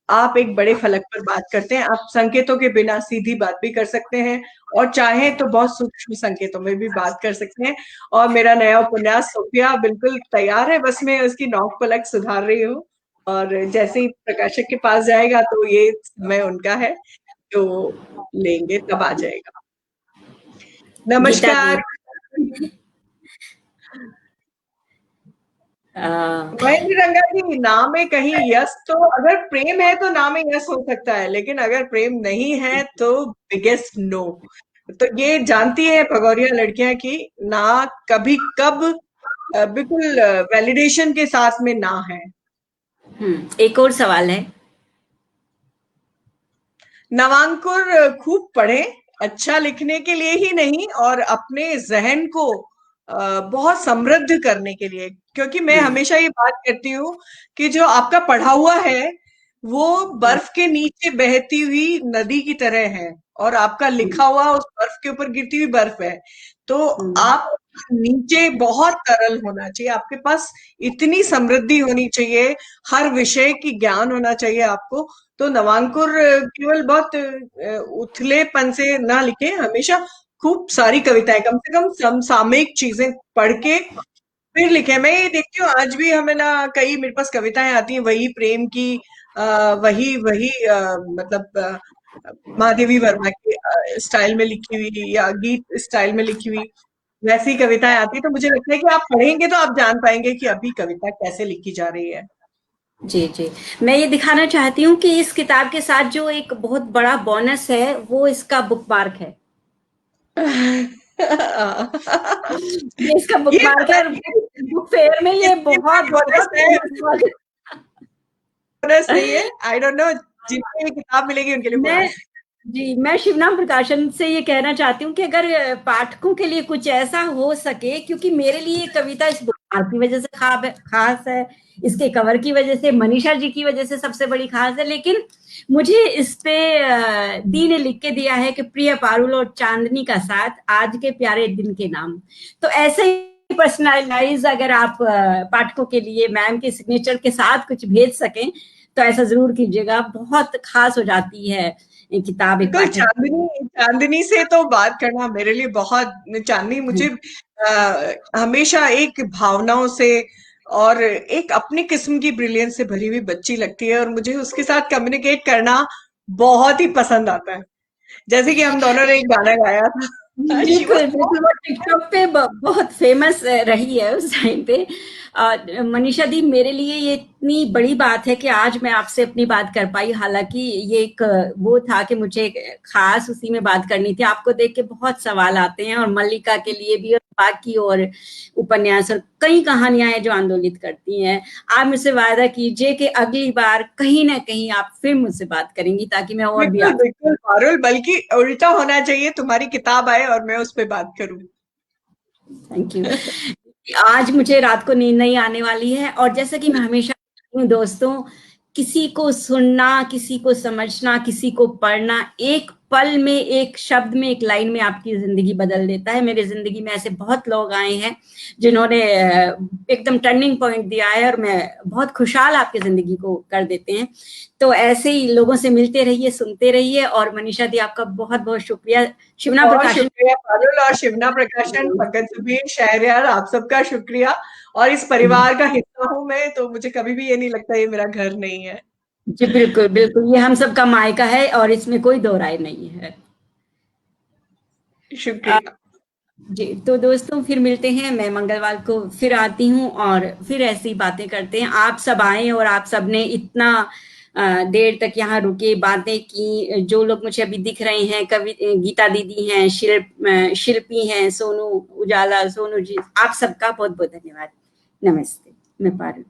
आप एक बड़े फलक पर बात करते हैं, आप संकेतों के बिना सीधी बात भी कर सकते हैं, और चाहें तो बहुत सूक्ष्म संकेतों में भी बात कर सकते हैं। और मेरा नया उपन्यास सोफिया बिल्कुल तैयार है, बस मैं उसकी नौक पलक सुधार रही हूँ, और जैसे ही प्रकाशक के पास जाएगा तो ये समय उनका है, जो लेंगे तब आ जाएगा।
गीता दी।
नमस्कार।
अ,
महेंद्र रंगा जी, ना में कहीं यस, तो अगर प्रेम है तो ना में यस हो सकता है, लेकिन अगर प्रेम नहीं है तो बिगेस्ट नो। तो ये जानती है भगोरिया लड़कियां कि ना कभी कब बिल्कुल वैलिडेशन के साथ में ना है।
एक और सवाल है।
नवांकुर खूब पढ़ें, अच्छा लिखने के लिए ही नहीं और अपने जहन को बहुत समृद्ध करने के लिए, क्योंकि मैं
हम्म,
हमेशा ये बात करती हूँ कि जो आपका पढ़ा हुआ है वो
हम्म,
बर्फ के नीचे बहती हुई नदी की तरह है, और आपका लिखा हुआ उस बर्फ के ऊपर गिरती हुई बर्फ है। तो
हम्म,
आप नीचे बहुत तरल होना चाहिए, आपके पास इतनी समृद्धि होनी चाहिए, हर विषय की ज्ञान होना चाहिए आपको। तो नवांकुर केवल बहुत उथलेपन से ना लिखे, हमेशा खूब सारी कविताएं, कम से कम समसामयिक चीजें पढ़ के फिर लिखे। मैं ये देखती हूँ आज भी हमें ना कई मेरे पास कविताएं आती हैं वही प्रेम की, वही वही मतलब महादेवी वर्मा के स्टाइल में लिखी हुई या गीत स्टाइल में लिखी हुई वैसी कविताएं आती है। तो मुझे लगता है कि आप पढ़ेंगे तो आप जान पाएंगे कि अभी कविता कैसे लिखी जा रही है।
जी, जी। मैं ये दिखाना चाहती हूँ कि इस किताब के साथ जो एक बहुत बड़ा बोनस है, वो इसका बुकमार्क है। ये इसका
ये
बुकमार्क है
पता
और
नहीं,
बुक फेयर में ये
इसके लिए
बहुत
बोनस
बहुत
है,
फेमस हुआ।
बोनस नहीं है, आई डोंट नो, जिनको ये किताब मिलेगी उनके लिए
मैं
बोनस
जी, मैं शिवनाम प्रकाशन से ये कहना चाहती हूँ कि अगर पाठकों के लिए कुछ ऐसा हो सके, क्योंकि मेरे लिए ये कविता इस बुखार की वजह से खास है, इसके कवर की वजह से, मनीषा जी की वजह से सबसे बड़ी खास है, लेकिन मुझे इस पे दी ने लिख के दिया है कि प्रिय पारुल और चांदनी का साथ आज के प्यारे दिन के नाम। तो ऐसे ही पर्सनलाइज अगर आप पाठकों के लिए मैम के सिग्नेचर के साथ कुछ भेज सकें तो ऐसा जरूर कीजिएगा, बहुत खास हो जाती है ये किताब एक
बिल्कुल।
पाठक।
चांदनी चांदनी से तो बात करना मेरे लिए बहुत, चांदनी मुझे हमेशा एक भावनाओं से और एक अपनी किस्म की ब्रिलियंस से भरी हुई बच्ची लगती है, और मुझे उसके साथ कम्युनिकेट करना बहुत ही पसंद आता है। जैसे कि हम दोनों ने एक गाना गाया था She was
बिल्कुल बिल्कुल, वो टिकटॉक पे बहुत फेमस रही है उस टाइम पे। मनीषा दी, मेरे लिए ये इतनी बड़ी बात है कि आज मैं आपसे अपनी बात कर पाई, हालांकि ये एक वो था कि मुझे खास उसी में बात करनी थी। आपको देख के बहुत सवाल आते हैं और मल्लिका के लिए भी और बाकी और उपन्यास और कई कहानियां हैं जो आंदोलित करती हैं। आप मुझसे वायदा कीजिए कि अगली बार कहीं ना कहीं आप फिर मुझसे बात करेंगी ताकि मैं और भी
बिल्कुल
आप।
बिल्कुल पारुल, बल्कि उल्टा होना चाहिए, तुम्हारी किताब आए और मैं उस पे बात करूं।
Thank you. आज मुझे रात को नींद नहीं आने वाली है और जैसा कि मैं हमेशा कहती हूँ दोस्तों, किसी को सुनना, किसी को समझना, किसी को पढ़ना एक पल में, एक शब्द में, एक लाइन में आपकी जिंदगी बदल देता है। मेरी जिंदगी में ऐसे बहुत लोग आए हैं जिन्होंने एकदम टर्निंग पॉइंट दिया है और मैं बहुत खुशहाल आपकी जिंदगी को कर देते हैं। तो ऐसे ही लोगों से मिलते रहिए, सुनते रहिए। और मनीषा दी, आपका बहुत बहुत शुक्रिया। शिवना
बहुत
प्रकाशन।
शुक्रिया पारुल, और शिवना प्रकाशन, पंकज सुबीर, शहरयार, आप सबका शुक्रिया। और इस परिवार का हिस्सा हूं मैं, तो मुझे कभी भी ये नहीं लगता ये मेरा घर नहीं है।
जी बिल्कुल बिल्कुल, ये हम सबका मायका है और इसमें कोई दो राय नहीं है। आ,
शुक्रिया।
जी, तो दोस्तों फिर मिलते हैं। मैं मंगलवार को फिर आती हूँ और फिर ऐसी बातें करते हैं। आप सब आए और आप सब ने इतना देर तक यहाँ रुके, बातें की। जो लोग मुझे अभी दिख रहे हैं, कवि गीता दीदी हैं, शिल्पी हैं, सोनू उजाला, सोनू जी, आप सबका बहुत बहुत धन्यवाद। नमस्ते। मैं पारुल।